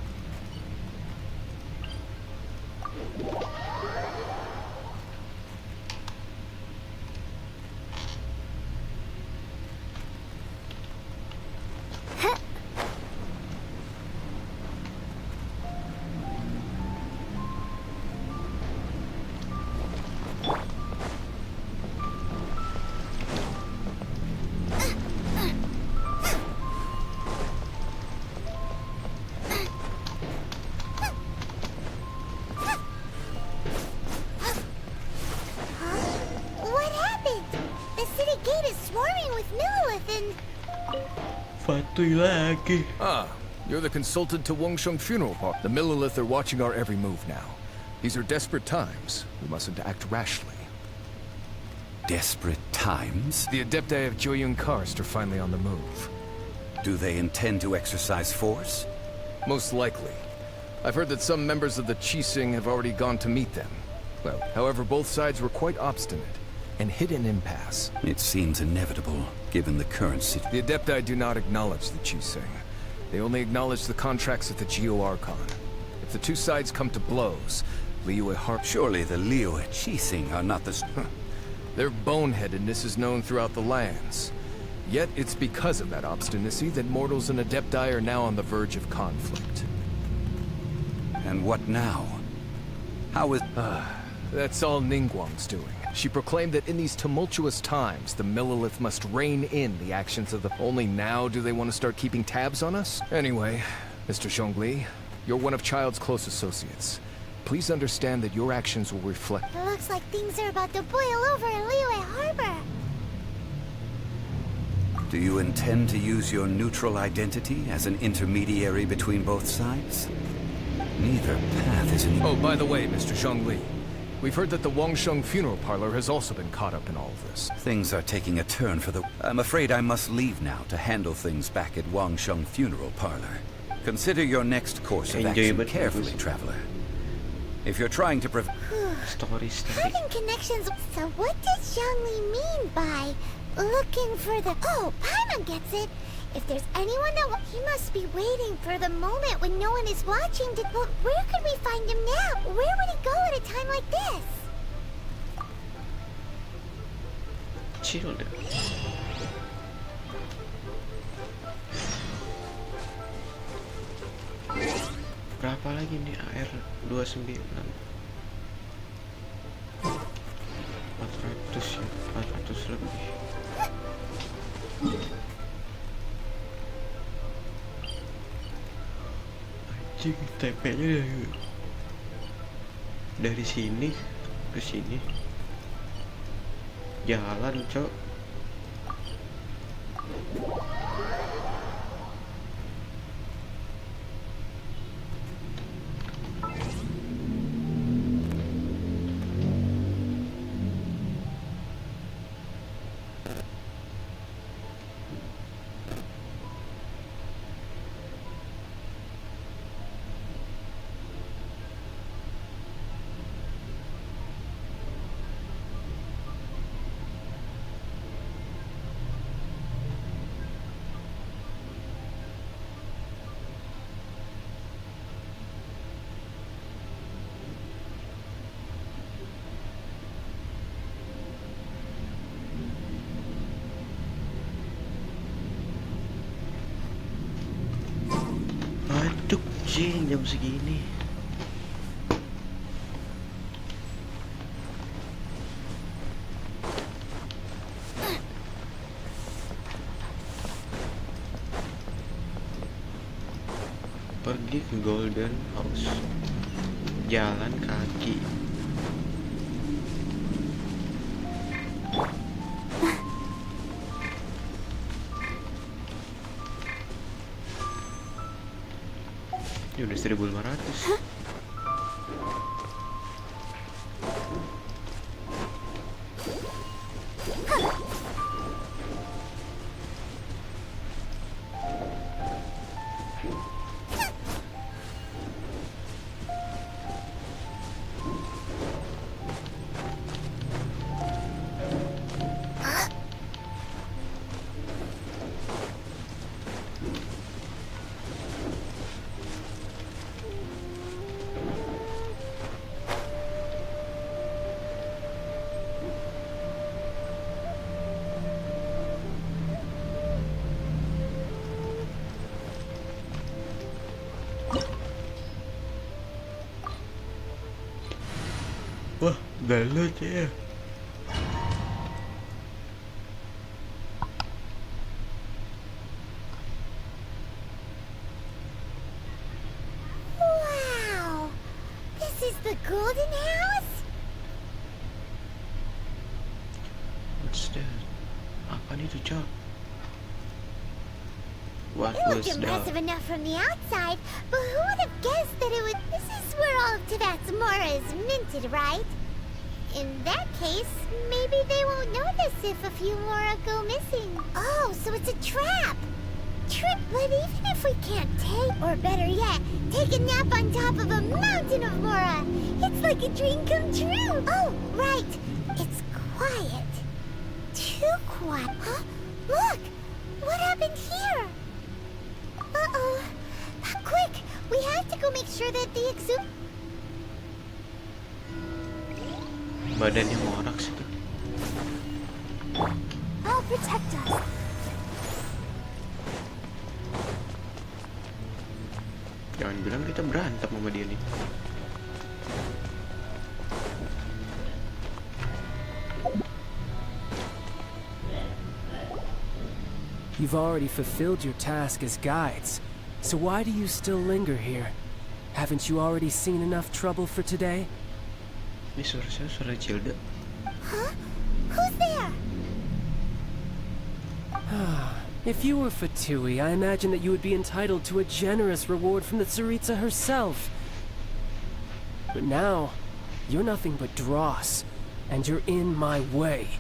What happened? The city gate is swarming with Millilith and... Fatui lagi. Ah, you're the consultant to Wangsheng Funeral Park. The Millilith are watching our every move now. These are desperate times. We mustn't act rashly. Desperate times? The Adepti of Joyun Karst are finally on the move. Do they intend to exercise force? Most likely. I've heard that some members of the Qixing have already gone to meet them. Well, however, both sides were quite obstinate and hit an impasse. It seems inevitable, given the current situation. The Adepti do not acknowledge the Qixing. They only acknowledge the contracts at the Geo Archon. If the two sides come to blows, Liyue Harp... Surely the Liyue Qixing are not the... Their boneheadedness is known throughout the lands. Yet it's because of that obstinacy that mortals and Adepti are now on the verge of conflict. And what now? How is... That's all Ningguang's doing. She proclaimed that in these tumultuous times, the Millilith must rein in the actions of the... Only now do they want to start keeping tabs on us? Anyway, Mr. Zhongli, you're one of Child's close associates. Please understand that your actions will reflect... It looks like things are about to boil over in Liyue Harbor. Do you intend to use your neutral identity as an intermediary between both sides? Neither path is any... Oh, by the way, Mr. Zhongli, we've heard that the Wangsheng Funeral Parlor has also been caught up in all of this. Things are taking a turn for the... I'm afraid I must leave now to handle things back at Wangsheng Funeral Parlor. Consider your next course of action carefully, traveler. If you're trying to Story. Having connections... So what does Zhongli mean by looking for the... Oh, Paimon gets it. If there's anyone that... He must be waiting for the moment when no one is watching to... Well, where could we find him now? Where would he go at a time like this? Chill deh. Berapa lagi nih AR 29? 400 ya, 400 lebih. Anjing, TP-nya dari sini ke sini. Jalan, Cok. Aduh, Jin, jam segini. Pergi ke Golden House. Jalan kaki. Ini udah 1.500. Galut ya. Wow! This is the golden house? What's that? Apa nih tuh, Cok? What It was looked that? impressive enough from the outside, but who would have guessed that it would... This is where all of Tibet's Mora is minted, right? In that case, maybe they won't notice if a few Mora go missing. Oh, so it's a trap! But even if we can't take, or better yet, take a nap on top of a mountain of Mora, it's like a dream come true! Oh, right! It's quiet. Too quiet. Huh? Look! What happened here? Uh-oh. Quick! We have to go make sure that the Badannya morak sih. I'll protect us. Jangan bilang kita berantem sama dia nih. You've already fulfilled your task as guides, so why do you still linger here? Haven't you already seen enough trouble for today? Ini suara Cilda. Huh? Who's there? If you were Fatui, I imagine that you would be entitled to a generous reward from the Tsaritsa herself. But now, you're nothing but dross, and you're in my way.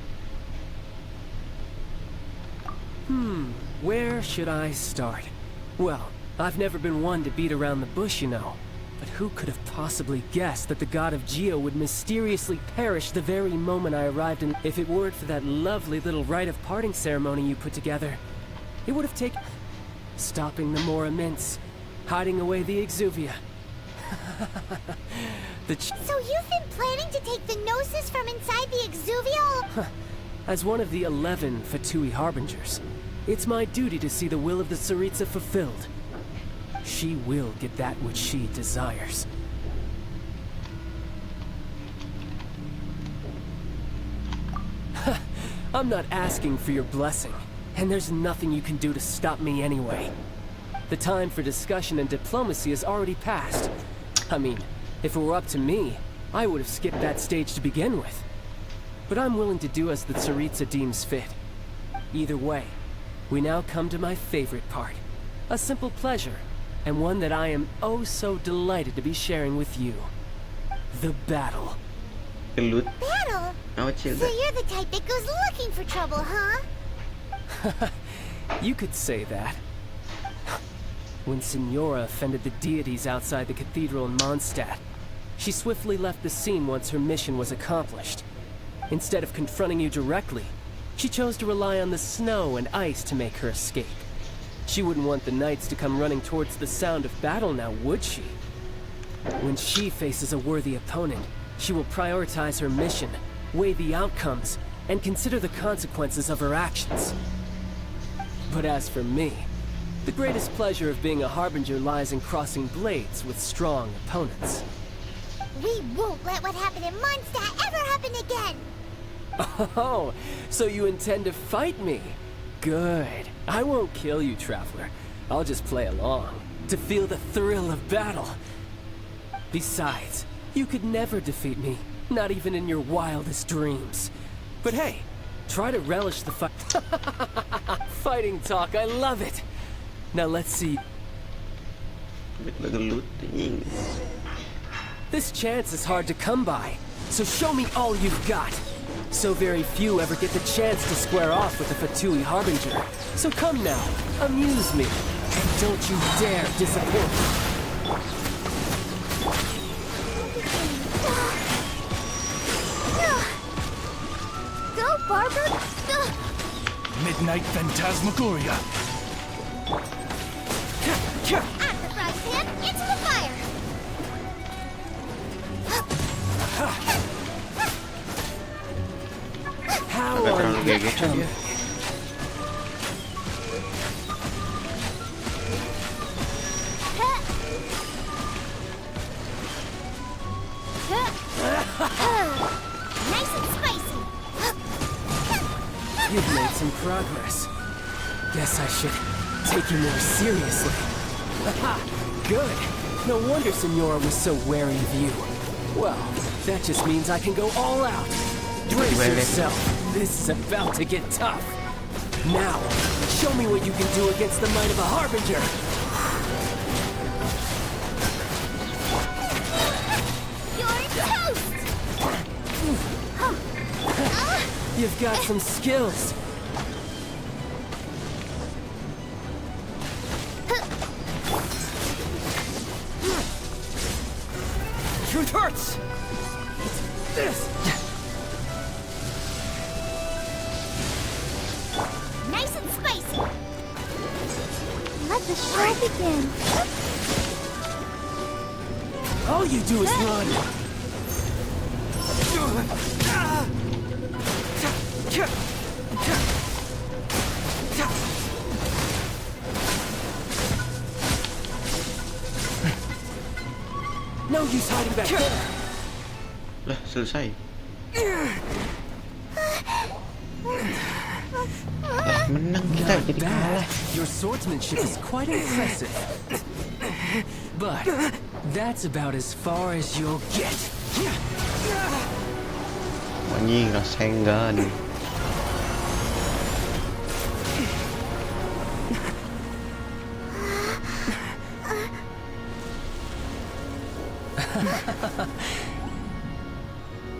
Where should I start? Well, I've never been one to beat around the bush, you know. But who could have possibly guessed that the god of Geo would mysteriously perish the very moment I arrived in? If it weren't for that lovely little rite of parting ceremony you put together, it would have taken... stopping the Mora mints, hiding away the Exuvia. So you've been planning to take the Gnosis from inside the Exuvia? As one of the 11 Fatui Harbingers, it's my duty to see the will of the Tsaritsa fulfilled. She will get that which she desires. I'm not asking for your blessing, and there's nothing you can do to stop me anyway. The time for discussion and diplomacy has already passed. I mean, if it were up to me, I would have skipped that stage to begin with. But I'm willing to do as the Tsaritsa deems fit. Either way, we now come to my favorite part. A simple pleasure, and one that I am oh so delighted to be sharing with you. The battle. Gelut. Battle? Oh, So you're the type that goes looking for trouble, huh? You could say that. When Signora offended the deities outside the cathedral in Mondstadt, she swiftly left the scene once her mission was accomplished. Instead of confronting you directly, she chose to rely on the snow and ice to make her escape. She wouldn't want the knights to come running towards the sound of battle now, would she? When she faces a worthy opponent, she will prioritize her mission, weigh the outcomes, and consider the consequences of her actions. But as for me, the greatest pleasure of being a Harbinger lies in crossing blades with strong opponents. We won't let what happened in Mondstadt ever happen again! Oh, so you intend to fight me? Good. I won't kill you, Traveler. I'll just play along, to feel the thrill of battle. Besides, you could never defeat me, not even in your wildest dreams. But hey, try to relish the fight. Fighting talk, I love it! Now let's see. This chance is hard to come by, so show me all you've got. So very few ever get the chance to square off with the Fatui Harbinger. So come now, amuse me, and don't you dare disappoint me. Go, Barber! Midnight Phantasmagoria. At the frying pan, into the fire! How Agak are terlalu you gegecan dia. You've made some progress. Guess I should take you more seriously. Haha, good. No wonder Senora was so wary of you. Well, that just means I can go all out. Brace yourself. This is about to get tough. Now, show me what you can do against the might of a Harbinger. You've got some skills. Truth hurts. It's this. Nice and spicy. Let the show begin. All you do is run. No use hiding back there. Lah, selesai. Menang kita, jadi kalah. Your swordsmanship is quite impressive. But that's about as far as you'll get. Anjing, rasengan.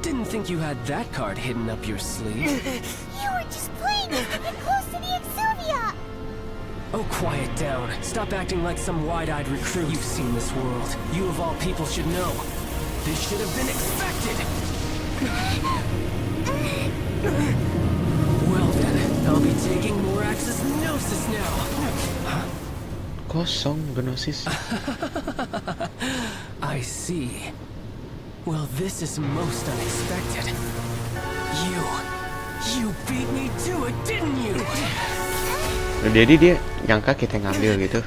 Didn't think you had that card hidden up your sleeve. You were just playing us to get close to the Exuvia. Oh, quiet down. Stop acting like some wide-eyed recruit. You've seen this world. You of all people should know. This should have been expected. Well then, I'll be taking Morax's Gnosis now. Kosong Gnosis. I see. Well, this is most unexpected. You beat me to it, didn't you? Jadi dia nyangka kita ngambil gitu.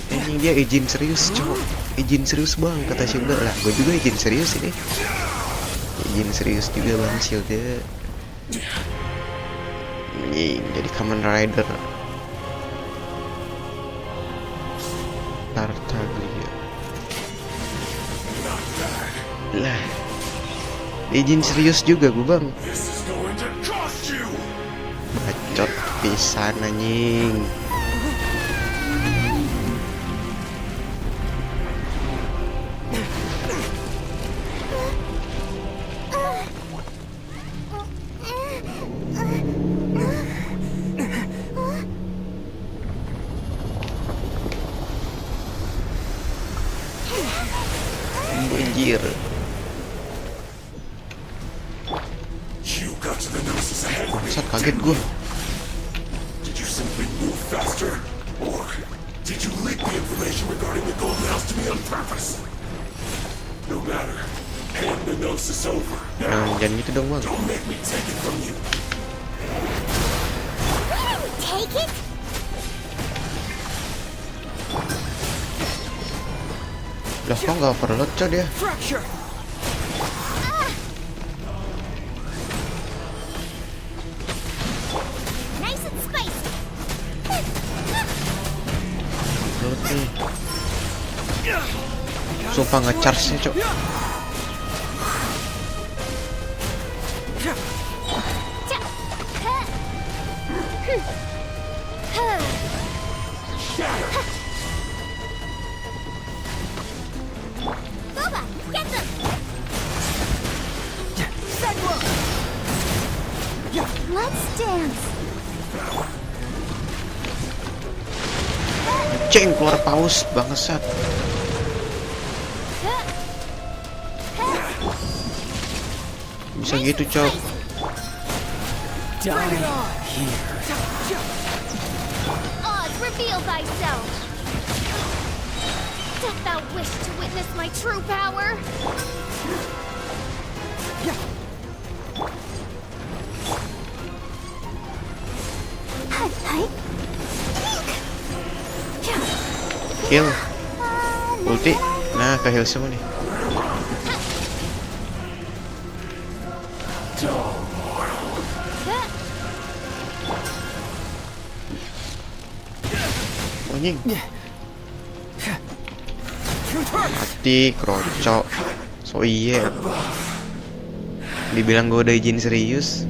Ini dia izin serius, cowok. Izin serius bang, kata Shielda lah. Gue juga izin serius ini. Izin serius juga bang Shielda. Jadi Kamen Rider Tartaglia. Lah, izin serius juga gue bang. Bacot pisan anjing. Anjir. Bangsat, kaget gue. Did you simply move faster? Or did you leak the information regarding the Golden House to me on purpose? No matter. Hand the Gnosis over. Now, jangan gitu dong bang. Don't make me take it from you. Take it? Lah kok nggak overload coy dia? Nice and spicy. Overload nih. Sumpah nge-charge-nya cok. Get them! Let's dance. Ceng keluar paus bangsat. Bisa gitu cok. Oz, reveal thyself. Doth thou wish to witness my true power? Heal. Ulti. Nah, ke heal semua nih. Anjing. Mati krocok. So iya. Dibilang gue udah izin serius.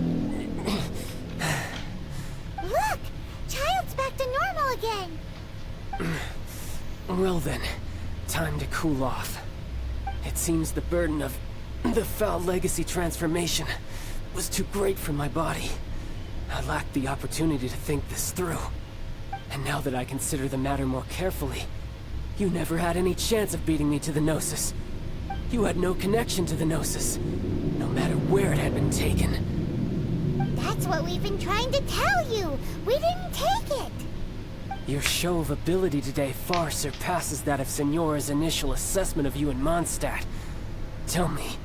Look! Child's back to normal again! Well then, time to cool off. It seems the burden of the foul legacy transformation was too great for my body. I lacked the opportunity to think this through. And now that I consider the matter more carefully, you never had any chance of beating me to the Gnosis. You had no connection to the Gnosis, no matter where it had been taken. That's what we've been trying to tell you! We didn't take it! Your show of ability today far surpasses that of Signora's initial assessment of you in Mondstadt. Tell me,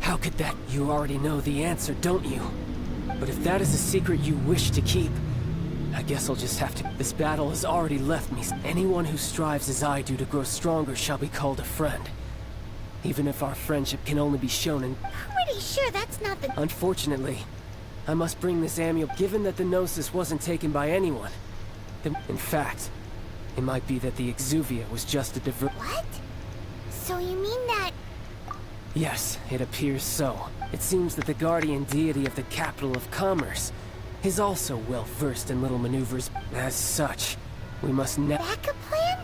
how could that... You already know the answer, don't you? But if that is a secret you wish to keep, I guess I'll just have to... This battle has already left me. Anyone who strives as I do to grow stronger shall be called a friend. Even if our friendship can only be shown in... Pretty sure that's not the... Unfortunately, I must bring this amulet. Given that the Gnosis wasn't taken by anyone, then... In fact, it might be that the Exuvia was just a What? So you mean that... Yes, it appears so. It seems that the guardian deity of the capital of commerce is also well versed in little maneuvers. As such, we must Backup plan?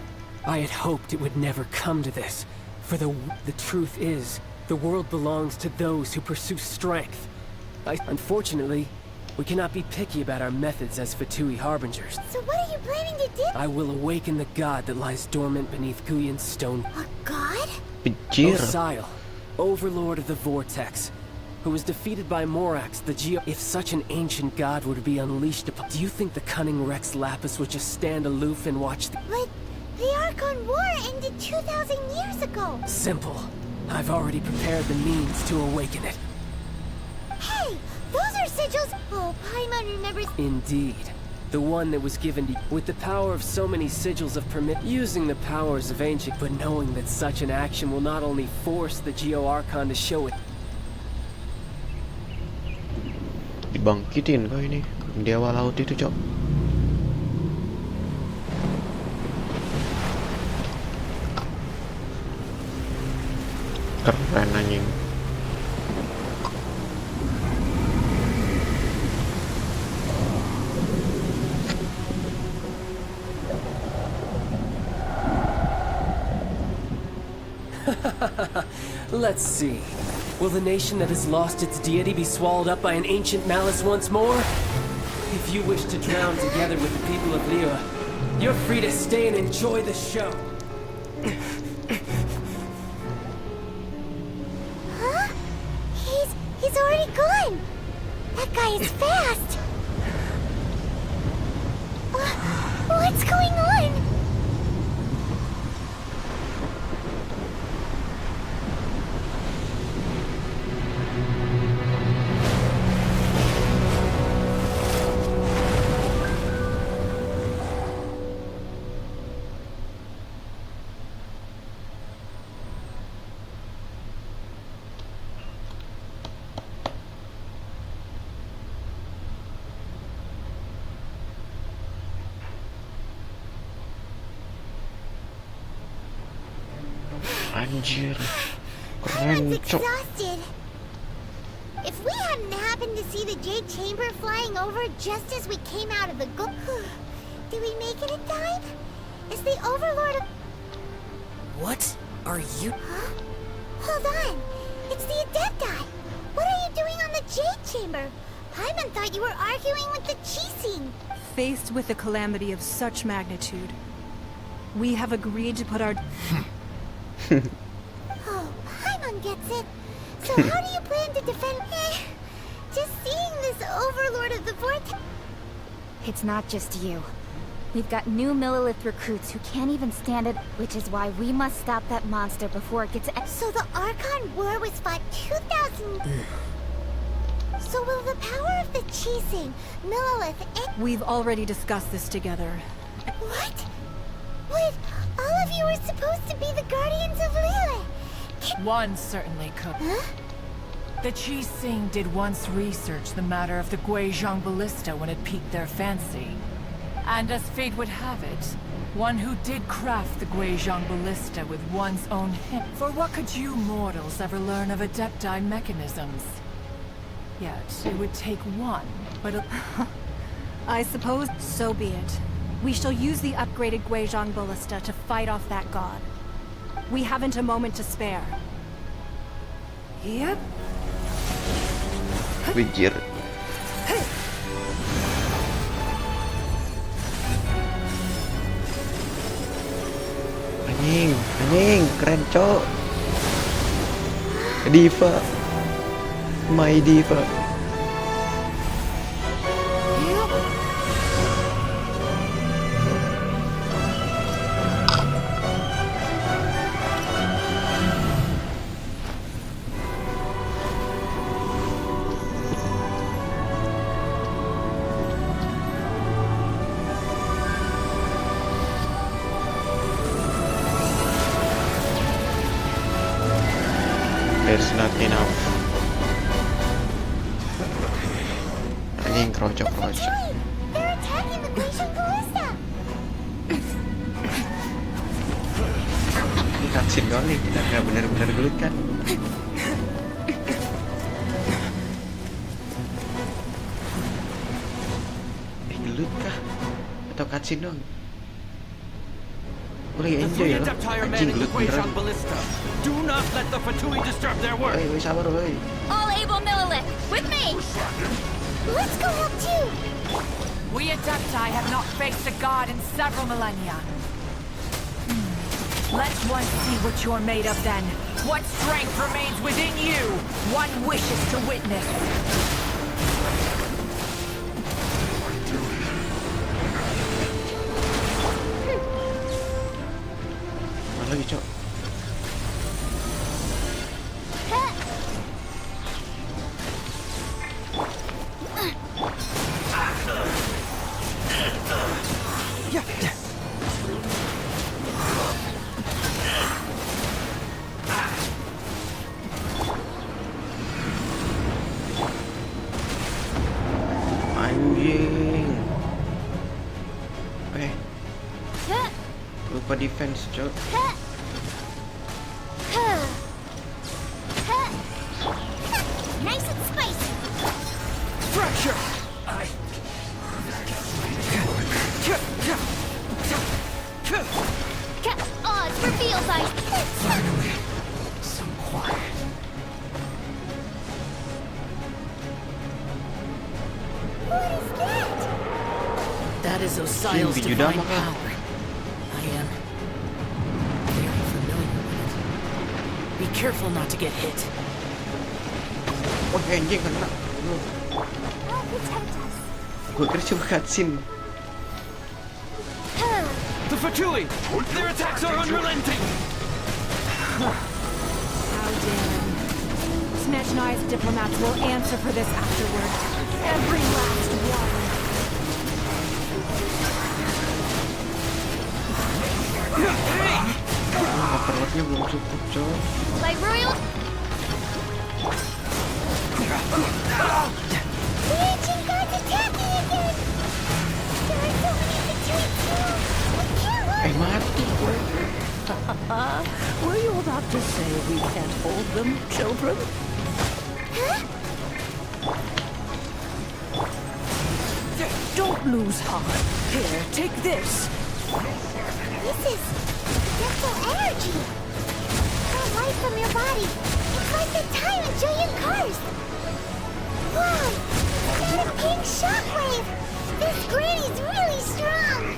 I had hoped it would never come to this, for the truth is, the world belongs to those who pursue strength. Unfortunately, we cannot be picky about our methods as Fatui harbingers. So what are you planning to do? I will awaken the god that lies dormant beneath Guyon's stone. A god? Osiel, overlord of the vortex, who was defeated by Morax, the Geo... If such an ancient god were to be unleashed upon... Do you think the cunning Rex Lapis would just stand aloof and watch the... But the Archon War ended 2,000 years ago! Simple. I've already prepared the means to awaken it. Hey! Those are sigils! Oh, Paimon remembers... Indeed. The one that was given to... With the power of so many sigils of permit... Using the powers of ancient... But knowing that such an action will not only force the Geo Archon to show it... Dibangkitin kau ini di awal laut itu, Cok. Keren anjing. Let's see. Will the nation that has lost its deity be swallowed up by an ancient malice once more? If you wish to drown together with the people of Liyue, you're free to stay and enjoy the show. Huh? He's already gone! That guy is fast! What's going on? Anjir. Paimon's Keren, Cok. exhausted. If we hadn't happened to see the Jade Chamber flying over just as we came out of the did we make it in time? Is the Overlord of... What are you... Huh? Hold on. It's the Adepti. What are you doing on the Jade Chamber? Paimon thought you were arguing with the Chising. Faced with a calamity of such magnitude, we have agreed to put our... Oh, Paimon gets it. So how do you plan to defend... Just seeing this Overlord of the Vortex... It's not just you. We've got new Millilith recruits who can't even stand it, which is why we must stop that monster before it gets... So the Archon War was fought 2,000... So will the power of the Chising, Millilith, and... We've already discussed this together. What? Wait, all of you were supposed to be the Guardians of Liyue. One certainly could. Huh? The Qixing did once research the matter of the Guizhong ballista when it piqued their fancy. And as fate would have it, one who did craft the Guizhong ballista with one's own hand. For what could you mortals ever learn of Adepti mechanisms? Yet, it would take one, but I suppose so be it. We shall use the upgraded Guizhong ballista to fight off that god. We haven't a moment to spare. Yep. Bijir. Anjing, keren cok. Diva, my diva. There's not enough. Anjing krocok. They're attacking the Guizhong ballista. Ini cutscene doang nih, kita nggak benar-benar gelut kan? Gelut kah? Atau cutscene doang? Gue lagi enjoy ya loh. Anjing gelut beneran. Do not let the Fatui disturb their work. Woi, sabar woi. All able Millilith, with me! Let's go help too. we Adepti have not faced a god in several millennia. Let one see what you're made of then. What strength remains within you? One wishes to witness. Mana lagi cok? Anjing. Lupa defense cok. Nice and spicy. Fracture. Odds revealed by Finally, some quiet. What is that? That is Osial's divine Judama kah? power. I am very familiar with it. Be careful not to get hit. Wah anjing kena. Oh, protect us. Gue kira cuma cutscene. The Fatui! Their attacks are unrelenting! How dare. Snetch and I's diplomats will answer for this afterward. Every last one. Overloadnya belum cukup cok. By royal. The ancient god's attacking again. There are so many between too. Mati gue. Were you about to say we can't hold them, children? Don't lose heart. Here, take this. This is dental energy. Got life from your body. It's like the time in Julian Cars. Wow, it's got a pink shockwave. This granny's really strong.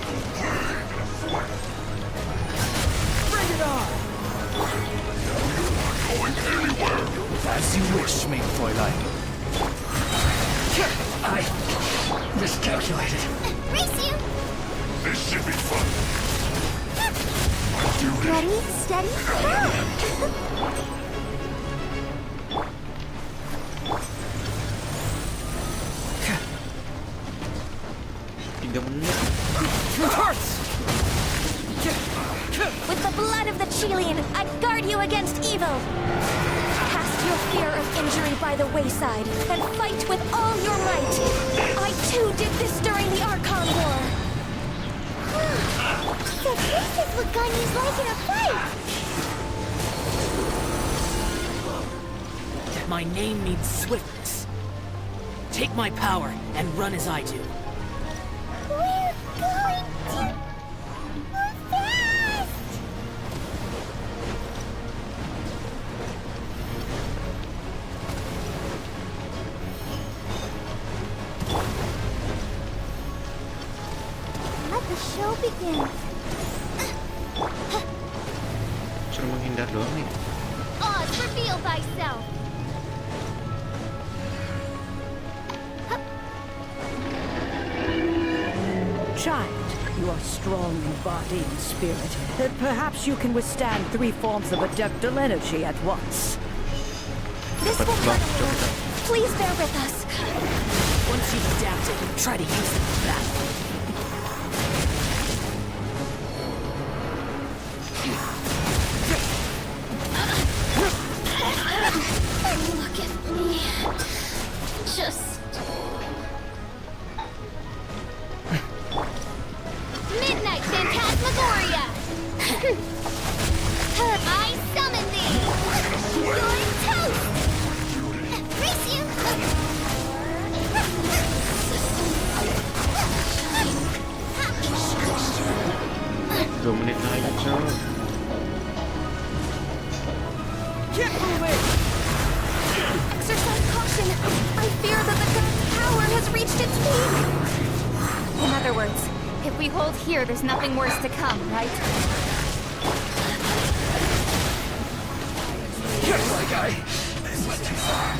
Bring it on! Going anywhere. As you wish, main Fräulein. I miscalculated. Race you. This should be fun. Ready, steady, go. 3 menit. With the blood of the Chilean, I guard you against evil. Cast your fear of injury by the wayside and fight with all your might. I too did this during the Archon War. So this is what Gunny's like in a fight! My name means swiftness. Take my power and run as I do. We're going to move fast! Let the show begin. Suruh menghindar doang nih. Oz, reveal thyself! Child, you are strong in body and spirit. Perhaps you can withstand 3 forms of adeptal energy at once. This will hurt a little. Please bear with us. Once you've adapted, try to use them in battle. Look at me. Just... Midnight Phantasmagoria! I summon thee! You're toast! Race you! Dua menit lagi, Cok. Keep moving! Exercise caution. I fear that the god's power has reached its peak. In other words, if we hold here, there's nothing worse to come, right? Yes, my guy. This was too far.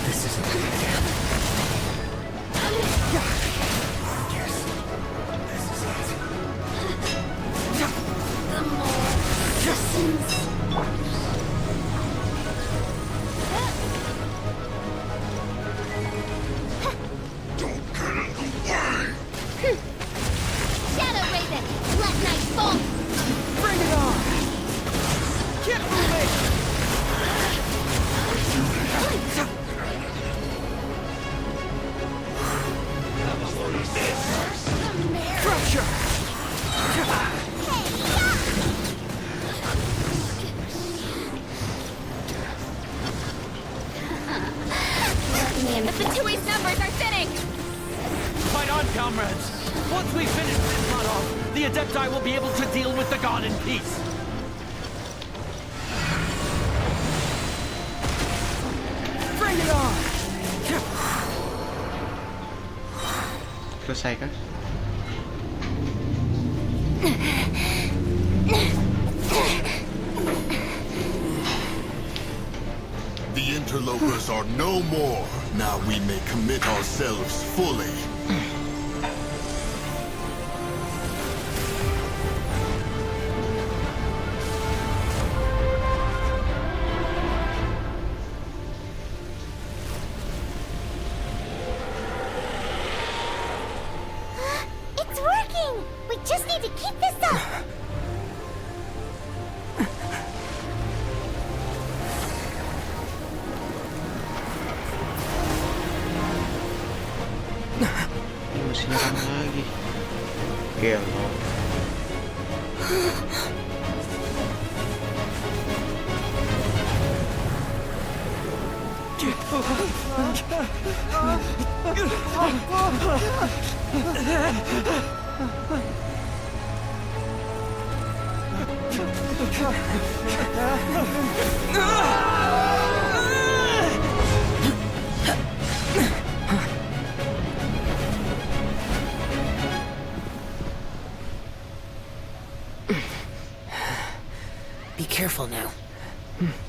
This isn't good. Yes. This is it. The more distance. Don't get in the way. Shadow Raven! Let night fall! Bring it on! Keep moving! Fracture! The Fatui's numbers are thinning! Fight on, comrades! Once we finish this runoff, the Adepti will be able to deal with the god in peace. Bring it on! Selesai kah? The interlopers are no more. Now we may commit ourselves fully. It's working! We just need to keep this up! Ini masih nyerang lagi. Gelo. Be careful now.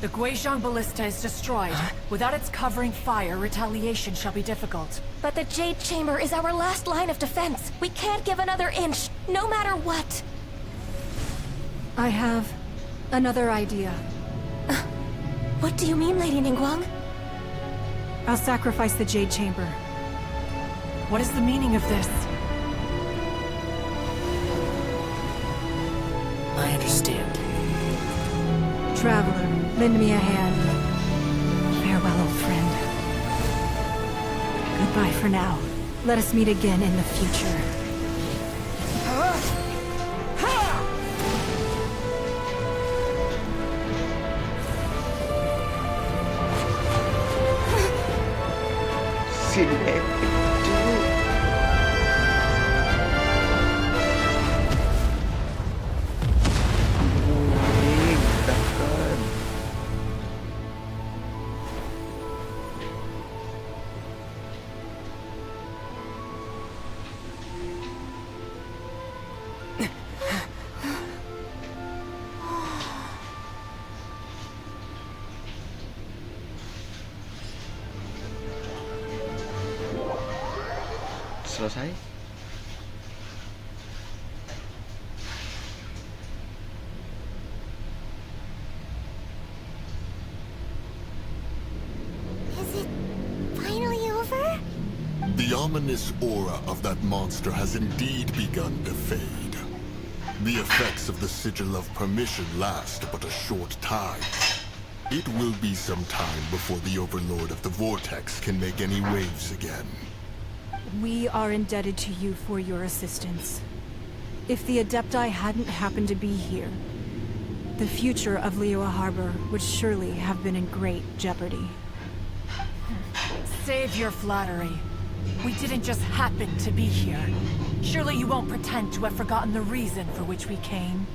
The Guizhong Ballista is destroyed. Without its covering fire, retaliation shall be difficult. But the Jade Chamber is our last line of defense. We can't give another inch, no matter what. I have another idea. What do you mean, Lady Ningguang? I'll sacrifice the Jade Chamber. What is the meaning of this? I understand. traveler, lend me a hand. Farewell, old friend. Goodbye for now. Let us meet again in the future. Scene epic, cuy. Mengedahkan. Selesai. Is it finally over? The ominous aura of that monster has indeed begun to fade. The effects of the Sigil of Permission last but a short time. It will be some time before the Overlord of the Vortex can make any waves again. We are indebted to you for your assistance. If the Adepti hadn't happened to be here, the future of Liyue Harbor would surely have been in great jeopardy. Save your flattery. We didn't just happen to be here. Surely you won't pretend to have forgotten the reason for which we came.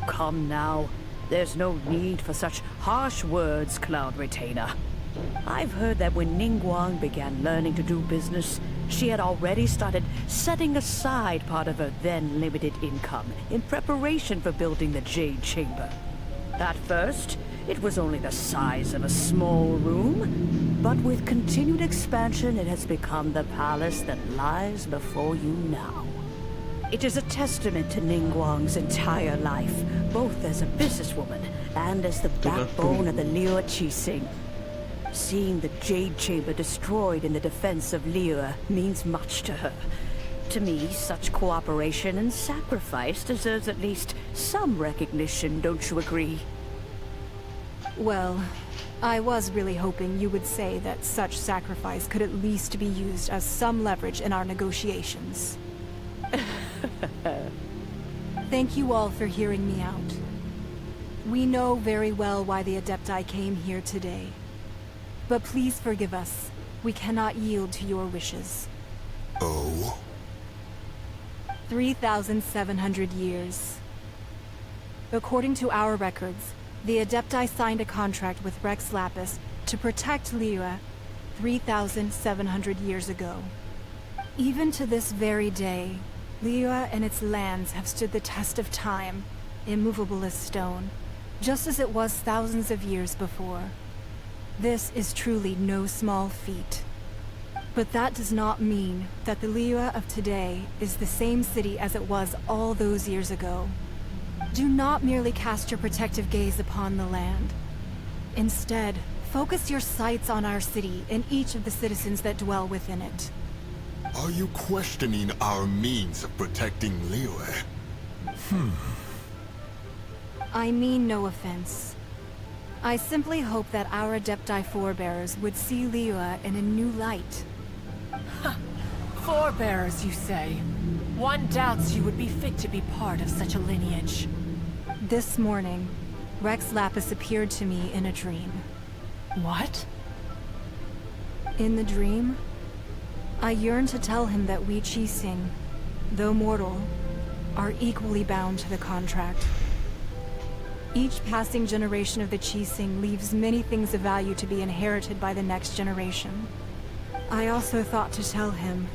Come now. There's no need for such harsh words, Cloud Retainer. I've heard that when Ningguang began learning to do business, she had already started setting aside part of her then limited income in preparation for building the Jade Chamber. At first, it was only the size of a small room, but with continued expansion it has become the palace that lies before you now. It is a testament to Ningguang's entire life, both as a businesswoman and as the backbone of the Liyue Qixing. Seeing the Jade Chamber destroyed in the defense of Liyue means much to her. To me, such cooperation and sacrifice deserves at least some recognition, don't you agree? Well, I was really hoping you would say that such sacrifice could at least be used as some leverage in our negotiations. Thank you all for hearing me out. We know very well why the Adepti came here today. But please forgive us. We cannot yield to your wishes. Oh? 3,700 years. According to our records, the Adepti signed a contract with Rex Lapis to protect Liyue 3,700 years ago. Even to this very day, Liyue and its lands have stood the test of time, immovable as stone, just as it was thousands of years before. This is truly no small feat. But that does not mean that the Liyue of today is the same city as it was all those years ago. Do not merely cast your protective gaze upon the land. Instead, focus your sights on our city and each of the citizens that dwell within it. Are you questioning our means of protecting Liyue? I mean no offense. I simply hope that our Adepti forebears would see Liyue in a new light. Forebears, you say? One doubts you would be fit to be part of such a lineage. This morning, Rex Lapis appeared to me in a dream. What? In the dream, I yearned to tell him that we Qixing, though mortal, are equally bound to the contract. Each passing generation of the Qixing leaves many things of value to be inherited by the next generation. I also thought to tell him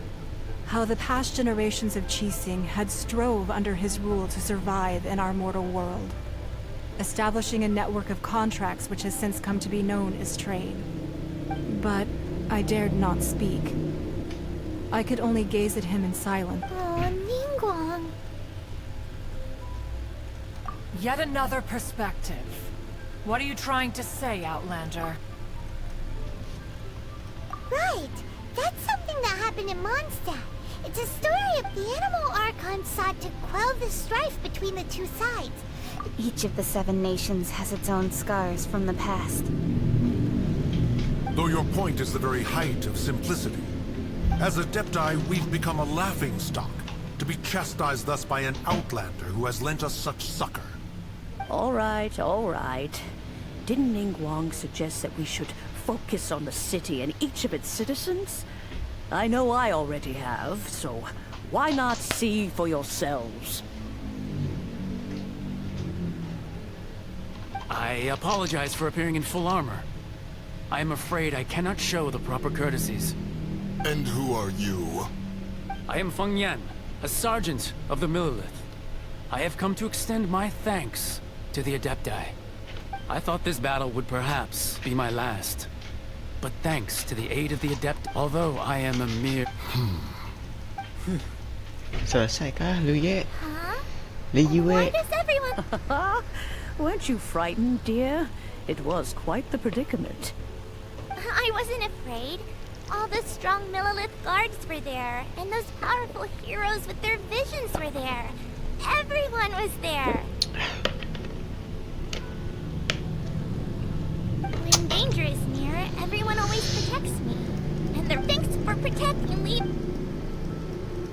how the past generations of Qixing had strove under his rule to survive in our mortal world, establishing a network of contracts which has since come to be known as trade. But I dared not speak. I could only gaze at him in silence. Oh, Ningguang. Yet another perspective. What are you trying to say, Outlander? Right! That's something that happened in Mondstadt. It's a story of the animal Archon sought to quell the strife between the two sides. Each of the 7 nations has its own scars from the past. Though your point is the very height of simplicity. As Adepti, we've become a laughingstock, to be chastised thus by an outlander who has lent us such succor. All right, all right. Didn't Ningguang suggest that we should focus on the city and each of its citizens? I know I already have, so why not see for yourselves? I apologize for appearing in full armor. I am afraid I cannot show the proper courtesies. And who are you? I am Feng Yan, a sergeant of the Millelith. I have come to extend my thanks to the Adepti. I thought this battle would perhaps be my last. But thanks to the aid of the Adept, although I am a mere... Selesai kah lu ye? Huh? Why does everyone... Weren't you frightened, dear? It was quite the predicament. I wasn't afraid. All the strong Millelith guards were there, and those powerful heroes with their visions were there. Everyone was there. When danger is near, everyone always protects me. And thanks for protecting me.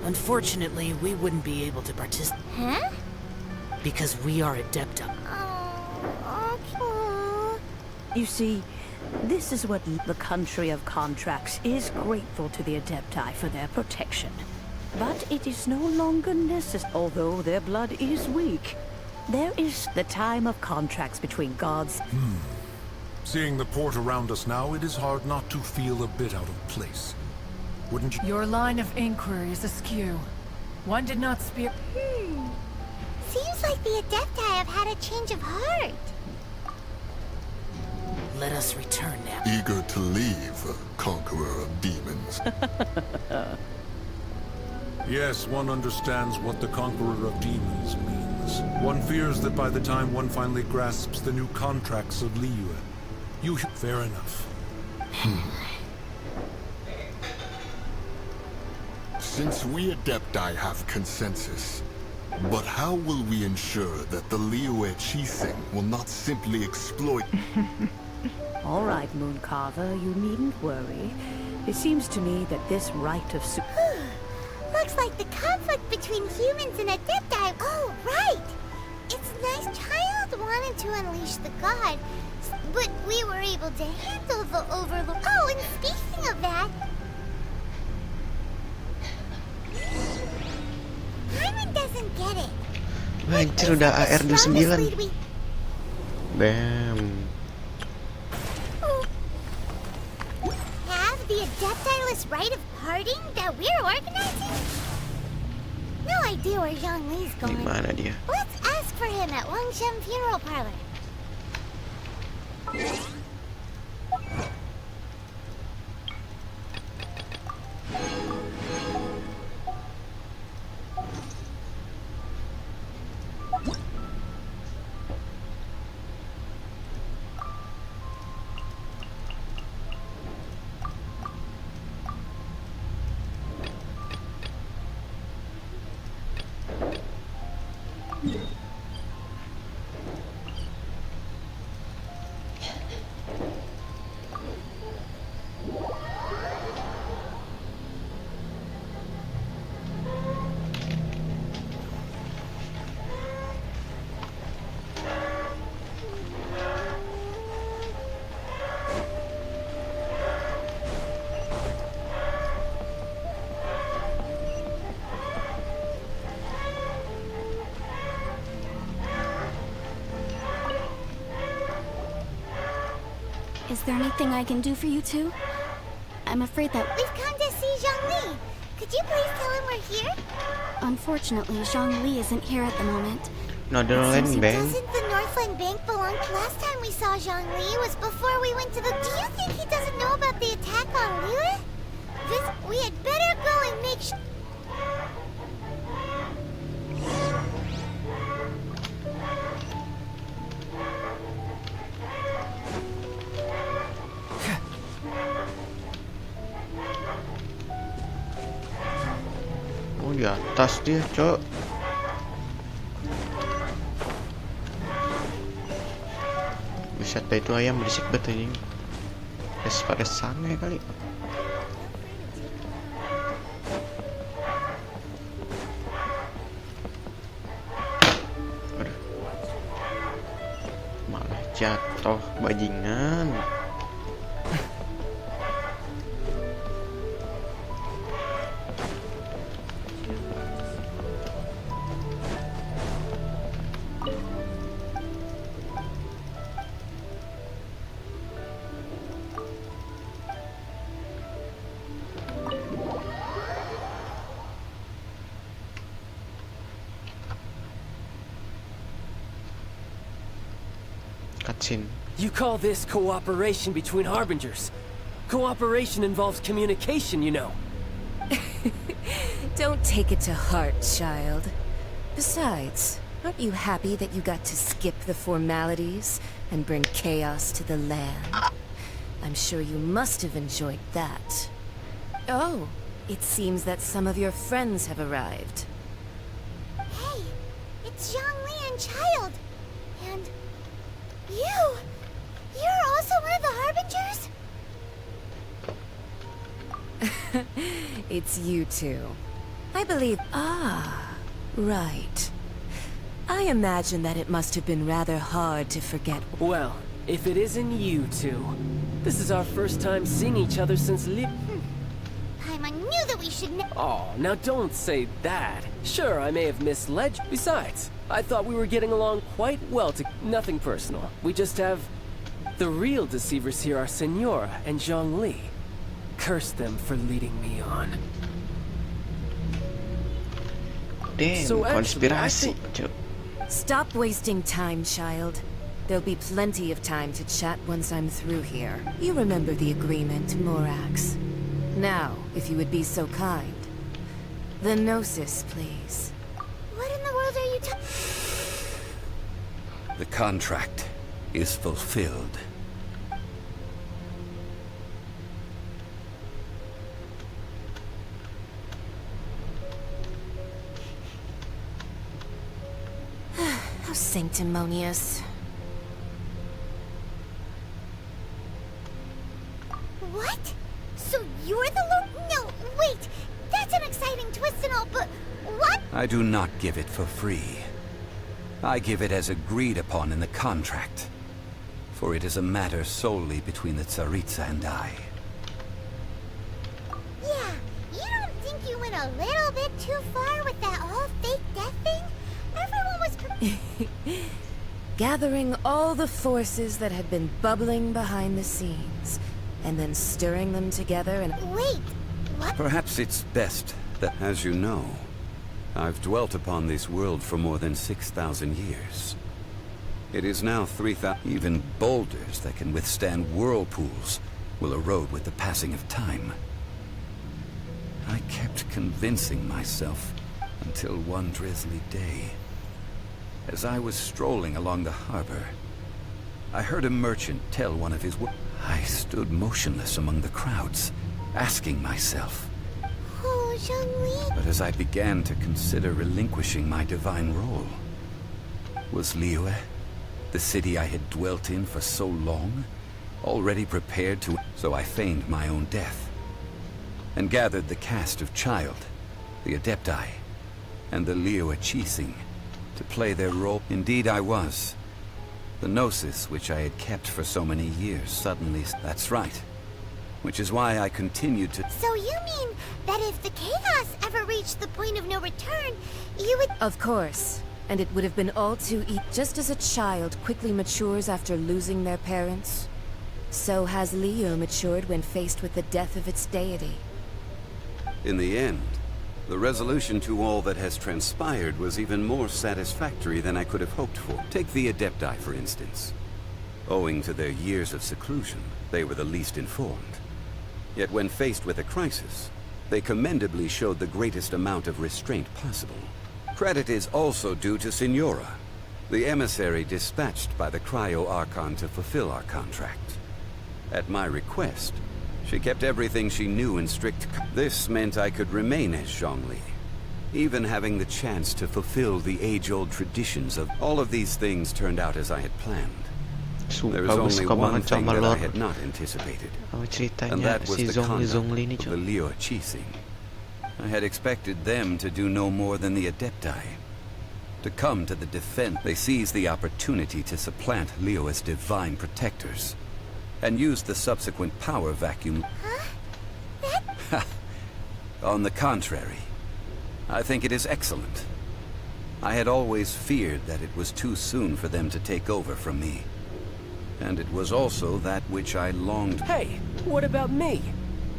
Unfortunately, we wouldn't be able to participate. Huh? Because we are Adepti. You see, this is what the country of contracts is grateful to the Adepti for their protection. But it is no longer necessary, although their blood is weak. There is the time of contracts between gods. Seeing the port around us now, it is hard not to feel a bit out of place. Wouldn't you? Your line of inquiry is askew. One did not speak. Seems like the Adepti have had a change of heart. Let us return now. Eager to leave, conqueror of demons. Yes, one understands what the conqueror of demons means. One fears that by the time one finally grasps the new contracts of Liyue, you... Fair enough. Since we Adepti have consensus, but how will we ensure that the Liyue Chiseng will not simply exploit... All right, Mooncarver, you needn't worry. It seems to me that this right of... Looks like the conflict between humans and Adepti. Oh, right! Its nice child wanted to unleash the god, but we were able to handle the overlord. Oh, and speaking of that... Hyman doesn't get it. Anjir udah AR29. Bam. Have the Adepti-less rite of parting that we're organizing? No idea where Zhongli's going. Gimana dia? Let's ask for him at Wangshen Funeral Parlor. Is there anything I can do for you two? I'm afraid that... We've come to see Zhongli. Could you please tell him we're here? Unfortunately, Zhongli isn't here at the moment. Northern Bank. Doesn't the Northland Bank belong to... Last time we saw Zhongli was before we went to the... Do you think he doesn't know about the attack on Liyue? We had better go and make sure... Oh di atas dia, cok. Buset dah itu ayam berisik banget anjing. Pada sange kali. Aduh. Malah jatuh bajingan. Cutscene. You call this cooperation between Harbingers? Cooperation involves communication, you know. Don't take it to heart, child. Besides, aren't you happy that you got to skip the formalities and bring chaos to the land? I'm sure you must have enjoyed that. Oh, it seems that some of your friends have arrived. Hey, it's Zhongli and Child. And you're also one of the Harbingers? It's you two. I believe... Ah, right. I imagine that it must have been rather hard to forget... Well, if it isn't you two, this is our first time seeing each other since I knew that we should... Oh, now don't say that. Sure, I may have misled you. Besides, I thought we were getting along quite well to... Nothing personal. We just have... The real deceivers here are Senora and Zhongli. Curse them for leading me on. Damn, So konspirasi. Stop wasting time, child. There'll be plenty of time to chat once I'm through here. You remember the agreement, Morax. Now, if you would be so kind. The Gnosis, please. What in the world are you The contract is fulfilled. How sanctimonious. What? So you're the Lord? No, wait! That's an exciting twist and all, but what? I do not give it for free. I give it as agreed upon in the contract. For it is a matter solely between the Tsaritsa and I. Yeah, you don't think you went a little bit too far with that whole fake death thing? Everyone was... Gathering all the forces that had been bubbling behind the scenes, and then stirring them together and... Wait, what? Perhaps it's best that, as you know, I've dwelt upon this world for more than 6,000 years. It is now 3,000. Even boulders that can withstand whirlpools will erode with the passing of time. I kept convincing myself until one drizzly day. As I was strolling along the harbor, I heard a merchant tell one of his I stood motionless among the crowds, asking myself. Oh, Zhongli. But as I began to consider relinquishing my divine role, was Liyue, the city I had dwelt in for so long, already prepared to... So I feigned my own death, and gathered the cast of Child, the Adepti, and the Liyue Chising to play their role. Indeed I was. The Gnosis, which I had kept for so many years, suddenly... That's right. Which is why I continued to... So you mean that if the chaos ever reached the point of no return, you would... Of course. And it would have been all too just as a child quickly matures after losing their parents, so has Liyue matured when faced with the death of its deity. In the end, the resolution to all that has transpired was even more satisfactory than I could have hoped for. Take the Adepti, for instance. Owing to their years of seclusion, they were the least informed. Yet when faced with a crisis, they commendably showed the greatest amount of restraint possible. Credit is also due to Senora, the emissary dispatched by the Cryo Archon to fulfill our contract. At my request, she kept everything she knew in strict... This meant I could remain as Zhongli, even having the chance to fulfill the age-old traditions of... All of these things turned out as I had planned. There is Aku only suka one banget thing sama that I lore had not anticipated, sama and ceritanya that was si the conduct Zhongli ini, of Cok. the Liu Qixing. I had expected them to do no more than the Adepti. To come to the defense, they seized the opportunity to supplant Liu as divine protectors, and used the subsequent power vacuum. On the contrary, I think it is excellent. I had always feared that it was too soon for them to take over from me. And it was also that which I longed. Hey, what about me?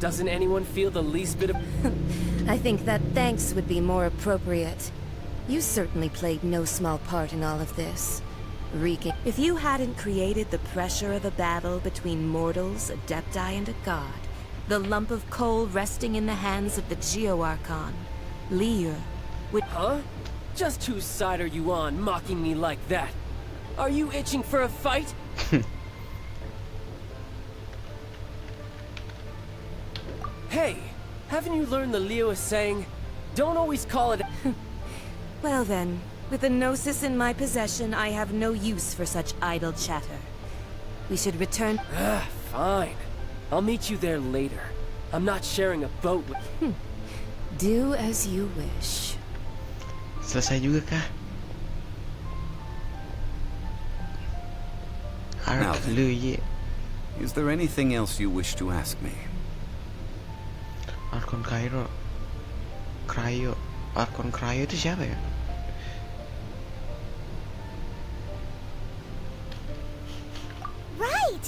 Doesn't anyone feel the least bit of... I think that thanks would be more appropriate. You certainly played no small part in all of this. Wreaking. If you hadn't created the pressure of a battle between mortals, Adepti, and a god, the lump of coal resting in the hands of the Geo-Archon, Liu would... Huh? Just whose side are you on, mocking me like that? Are you itching for a fight? Hey, haven't you learned the Liu is saying? Don't always call it... Well then, with the Gnosis in my possession, I have no use for such idle chatter. We should return... Fine. I'll meet you there later. I'm not sharing a boat with... Do as you wish. Selesai juga kah? Now then, is there anything else you wish to ask me? Archon Cryo. Archon Cryo itu siapa ya? Right!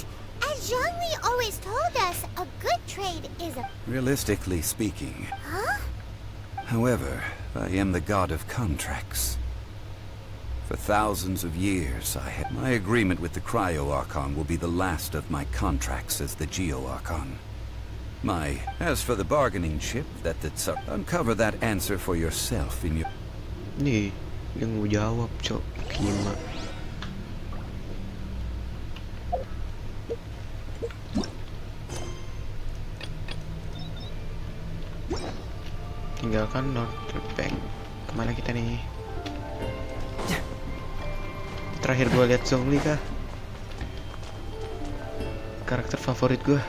As Zhongli always told us, a good trade is a... Realistically speaking. Huh? However, I am the god of contracts. For thousands of years, my agreement with the Cryo-Archon will be the last of my contracts as the Geo-Archon. As for the bargaining chip, uncover that answer for yourself in your... Nih, yang mau jawab, Cok. Gimana? Tinggalkan Northbank. Kemana kita nih? Terakhir gue lihat Zhongli kah? Karakter favorit gue.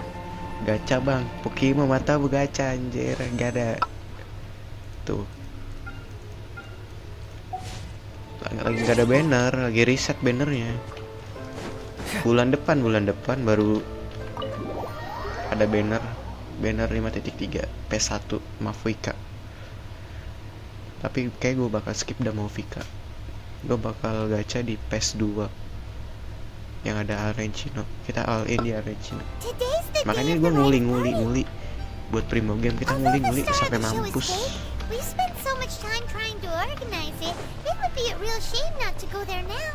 Gacha bang. Pokemon mata gacha anjir. Gak ada. Tuh. Lagi gak ada banner. Lagi reset bannernya. Bulan depan baru ada banner. Banner 5.3 PS1 Mavika. Tapi kayak gue bakal skip dah Mavika. Gue bakal gacha di PS2 yang ada Argentino. Kita all in di Argentino. Makanya gue nguli buat Primo Game. Kita nguli sampai mampus. We spent so much time trying to organize it. It would be a real shame not to go there now.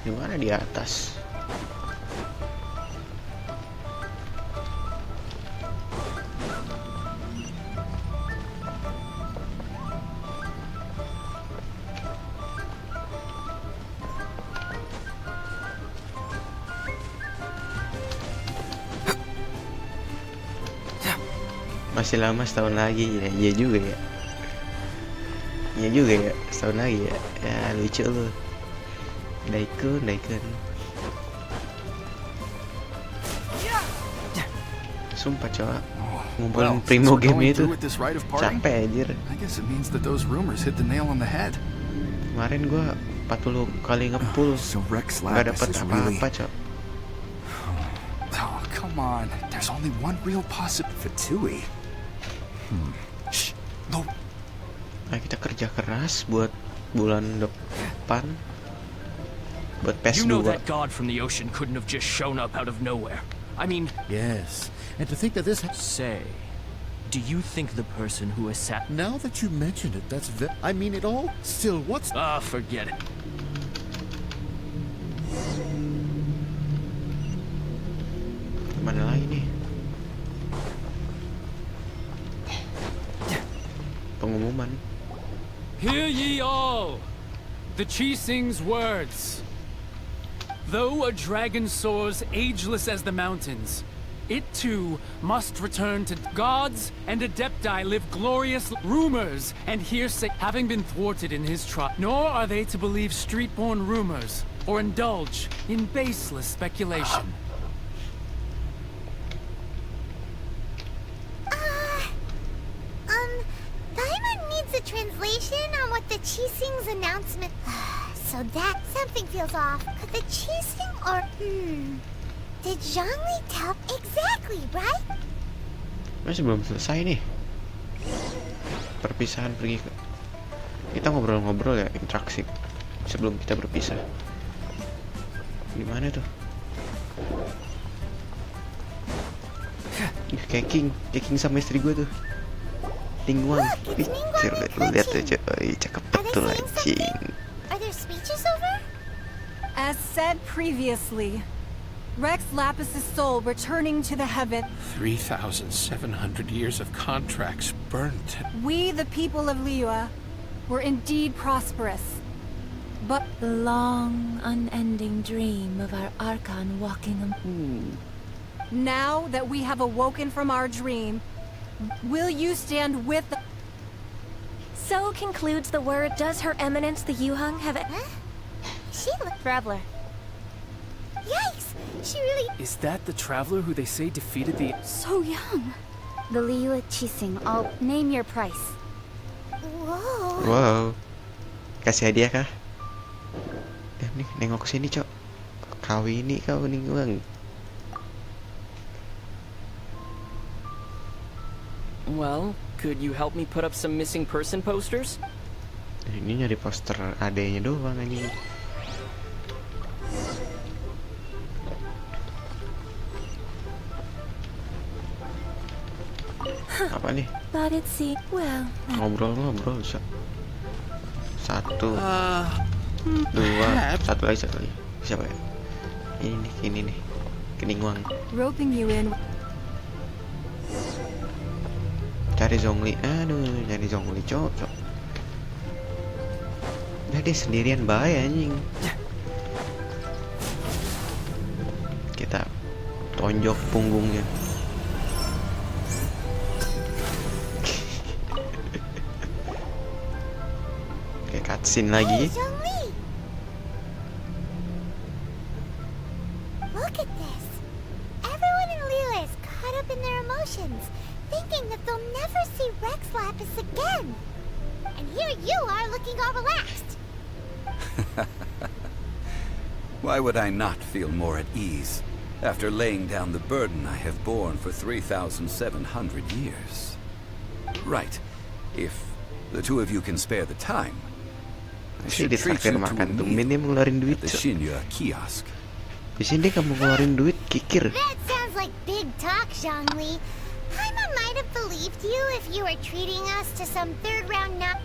Di mana di atas? Masih lama setahun lagi ya. Iya juga ya setahun lagi ya. Ya lucu lu. Daikun sumpah coba ngumpulin Primo Game itu capek anjir. Kemarin gua 40 kali ngepull nggak dapet apa-apa cok. Oh, come on. There's only one real possible Fatui. Nah, kita kerja keras buat bulan depan buat PS2. You know that god from the ocean couldn't have just shown up out of nowhere. I mean... Yes, and to think that this... Say, do you think the person who is sat... Now that you mention it, that's I mean it all. Still, what's... forget it. Mana lagi nih? Pengumuman. Hear ye all! The Qixing's words. Though a dragon soars ageless as the mountains, it too must return to gods and Adepti live glorious rumors and hearsay having been thwarted in his trial. Nor are they to believe street-born rumors or indulge in baseless speculation. Paimon needs a translation on what the Qixing's announcement. So that something feels off. Could the Qixing or did Zhongli tell exactly, right? Masih belum selesai nih. Perpisahan pergi ke. Kita ngobrol-ngobrol ya, interaksi sebelum kita berpisah. Gimana tuh? Kayak King sama istri gue tuh. Ningguang. Lihat tuh, coy, cakep betul anjing. Are there speeches over? As said previously, Rex Lapis' soul returning to the heaven. 3,700 years of contracts burnt. We, the people of Liyue, were indeed prosperous. But The long, unending dream of our Archon walking now that we have awoken from our dream, will you stand with the... So concludes the word. Does Her Eminence the Yuheng have a... She looked... Traveler. Yikes! She really... Is that the traveler who they say defeated the... So young. The Liyue Qixing. I'll name your price. Whoa. Wow. Kasih hadiah kah? Nih, nengok sini, Cok. Kawini kau Ningguang. Well, could you help me put up some missing person posters? Ini nyari poster adanya doang anjing. Apa nih? Thought it'd see. Well... Ngobrol-ngobrol, Cok. Satu, dua, satu lagi. Siapa ya? Ini nih. Keningguang. roping you in... Cari Zhongli. Aduh, nyari Zhongli, Cok. Udah dia sendirian bahaya anjing. Kita tonjok punggungnya. Kayak cutscene lagi. Zhongli! Look at this. Everyone in Liyue is caught up in their emotions, thinking that they'll never see Rex Lapis again. And here you are looking all relaxed. Why would I not feel more at ease after laying down the burden I have borne for 3,700 years? Right. If the two of you can spare the time, I should treat you to a meal at the Shinya kiosk. Di sini kamu ngeluarin duit kikir. That sounds like big talk, Zhongli. Paimon might have believed you if you were treating us to some third-round nut.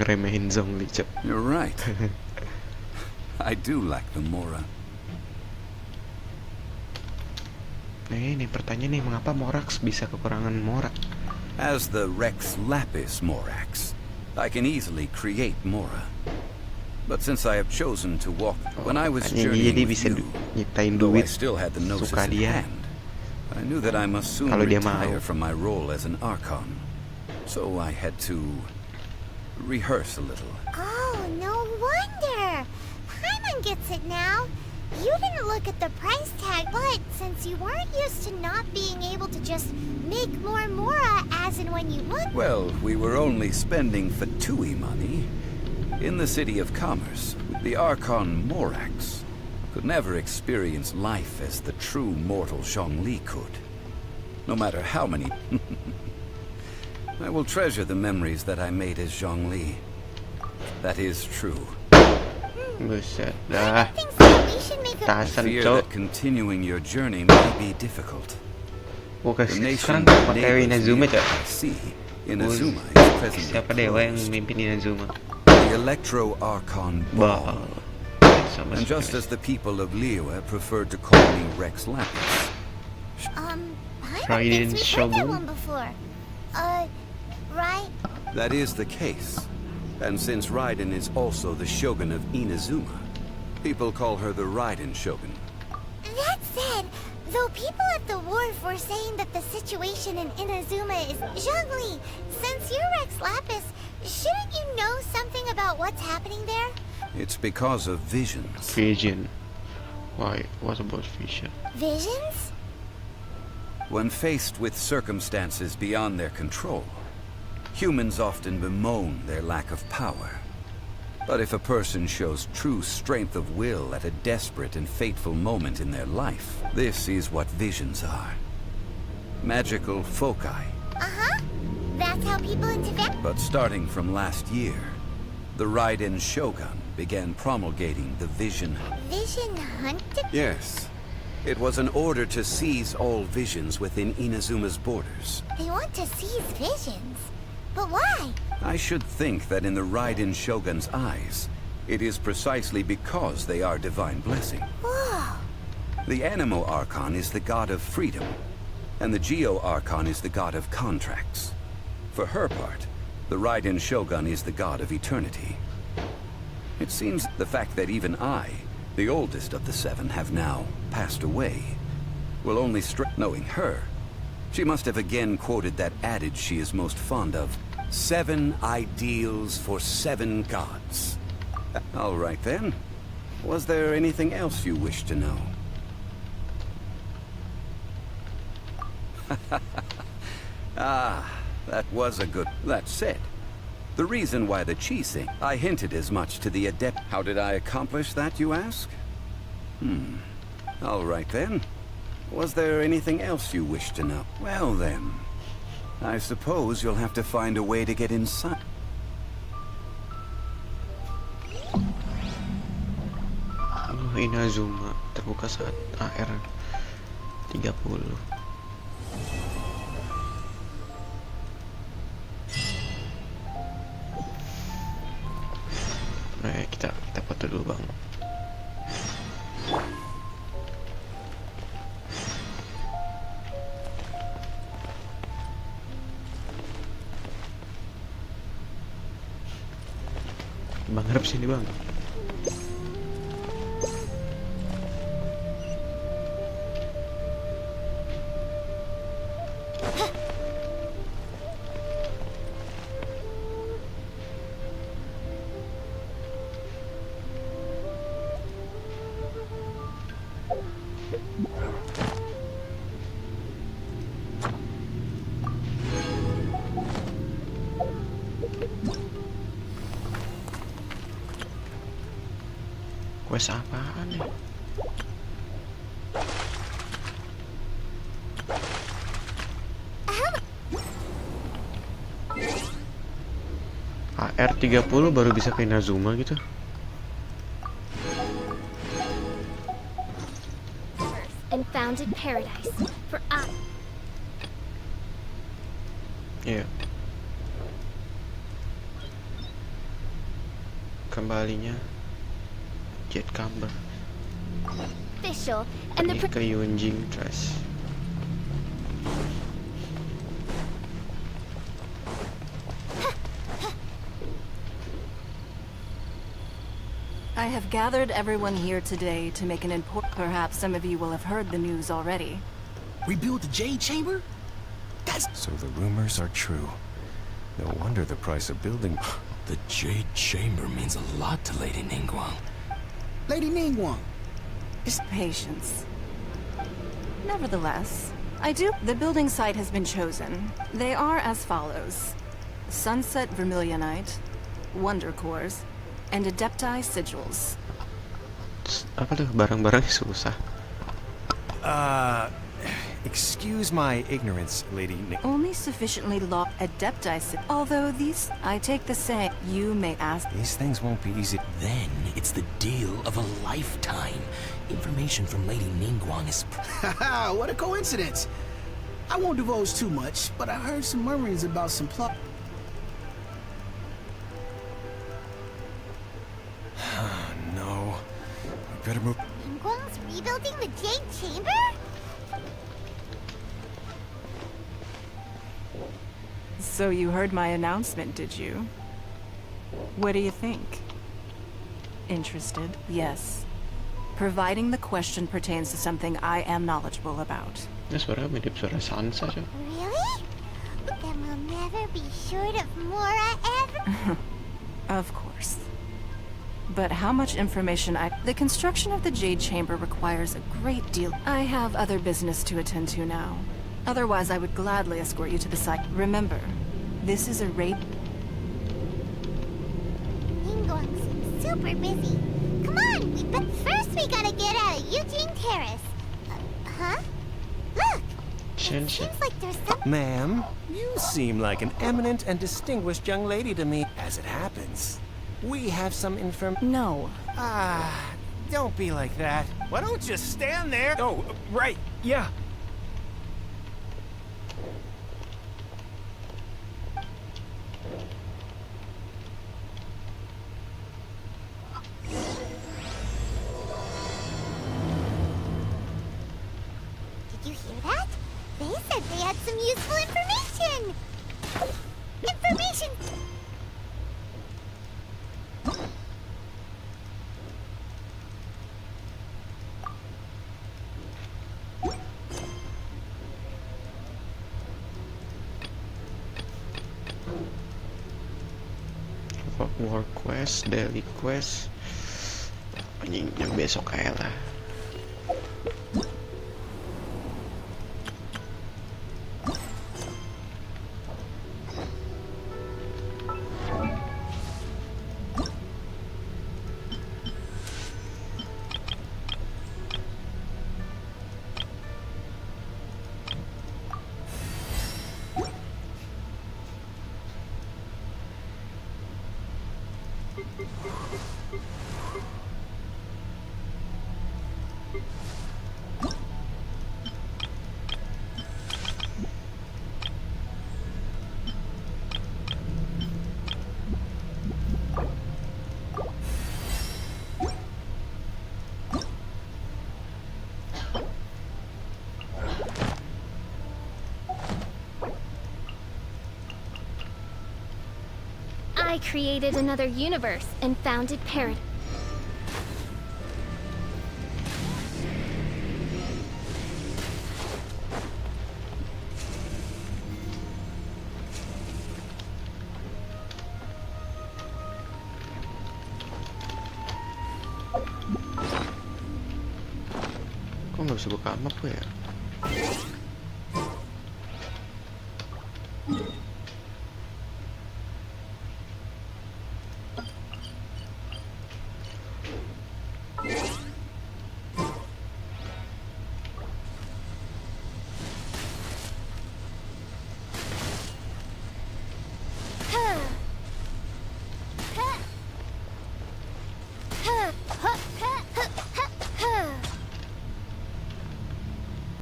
Remehin Zhongli, Cok. You're right. I do like the Mora. Nih pertanyaan nih, mengapa Morax bisa kekurangan Mora? As the Rex Lapis Morax, I can easily create Mora. But since I have chosen to walk, when I was journeying with you, though I still had the gnosis in hand, I knew that I must soon retire from my role as an Archon. So I had to rehearse a little. Oh, no wonder. Paimon gets it now. You didn't look at the price tag, but since you weren't used to not being able to just make more Mora as and when you want... Well, we were only spending Fatui money. In the City of Commerce, the Archon Morax could never experience life as the true mortal Zhongli could. No matter how many... I will treasure the memories that I made as Zhongli. That is true. Buset dah. I fear that continuing your journey may be difficult. Oke, The sekarang nation pakai Inazuma, Cok. I see Inazuma is presently Siapa dewa yang memimpin Inazuma? the Electro Archon Ball. And just as the people of Liyue preferred to call me Rex Lapis. Paimon Raiden thinks we've heard that Shogun. one before. Right? That is the case. And since Raiden is also the Shogun of Inazuma, people call her the Raiden Shogun. That said, Though people at the wharf were saying that the situation in Inazuma is Zhongli, since you're Rex Lapis, shouldn't you know something about what's happening there? It's because of visions. Vision. Why? What about vision? Visions? When faced with circumstances beyond their control, humans often bemoan their lack of power. But if a person shows true strength of will at a desperate and fateful moment in their life, this is what visions are. Magical foci. Uh-huh. That's how people in Tibet... But starting from last year, the Raiden Shogun began promulgating the vision... Vision hunted? Yes. It was an order to seize all visions within Inazuma's borders. They want to seize visions. But why? I should think that in the Raiden Shogun's eyes, it is precisely because they are divine blessing. Whoa. The Animo Archon is the god of freedom, and the Geo Archon is the god of contracts. For her part, the Raiden Shogun is the god of eternity. It seems the fact that even I, the oldest of the seven, have now passed away, will only knowing her. She must have again quoted that adage she is most fond of. 7 ideals for 7 gods. All right then. Was there anything else you wish to know? That was a good... That said, the reason why the Chi-Sing... I hinted as much to the adept... How did I accomplish that, you ask? All right then. Was there anything else you wish to know? Well then, I suppose you'll have to find a way to get inside. Inazuma terbuka saat AR 30. Nah, kita foto dulu, Bang. Bang, harap sini, Bang. Quest apaan nih? AR 30 baru bisa ke Inazuma gitu. And founded paradise for us. Iya. Kembalinya Jet Camber. Official and Ini ke Yunjing Trust. I have gathered everyone here today to make an important... Perhaps some of you will have heard the news already. Rebuild the Jade Chamber? So the rumors are true. No wonder the price of building... The Jade Chamber means a lot to Lady Ningguang. Lady Ningguang! Just patience. Nevertheless, the building site has been chosen. They are as follows. Sunset Vermilionite, Wonder Cores, and Adepti Sigils. Apa tuh barang-barangnya susah? Excuse my ignorance, Lady Nick. Only sufficiently locked Adepti Sigils. Although these, I take the same. You may ask. These things won't be easy. Then it's the deal of a lifetime. Information from Lady Ningguang is... Haha, what a coincidence. I won't divulge too much, but I heard some murmurings about some plot. No. We better move. Ningguang's rebuilding the Jade Chamber? So you heard my announcement, did you? What do you think? Interested? Yes. providing the question pertains to something I am knowledgeable about. Ini suara mirip suara Sansa, coy. Really? Then we'll never be short of Mora ever. Of course. But how much information The construction of the Jade Chamber requires a great deal. I have other business to attend to now. Otherwise, I would gladly escort you to the site. Remember, this is a raid. Ningguang seems super busy. Come on, but first we gotta get out of Eugene Terrace. Huh? Look! Genshin. Seems like there's some... Ma'am, you seem like an eminent and distinguished young lady to me. As it happens, we have some No. Don't be like that. Why don't you stand there? Oh, right, yeah. Did you hear that? They said they had some useful information! Information! Work quest, daily quest. Anjing, yang besok kayak lah. I created another universe and founded paradise. Kok nggak bisa buka map ya?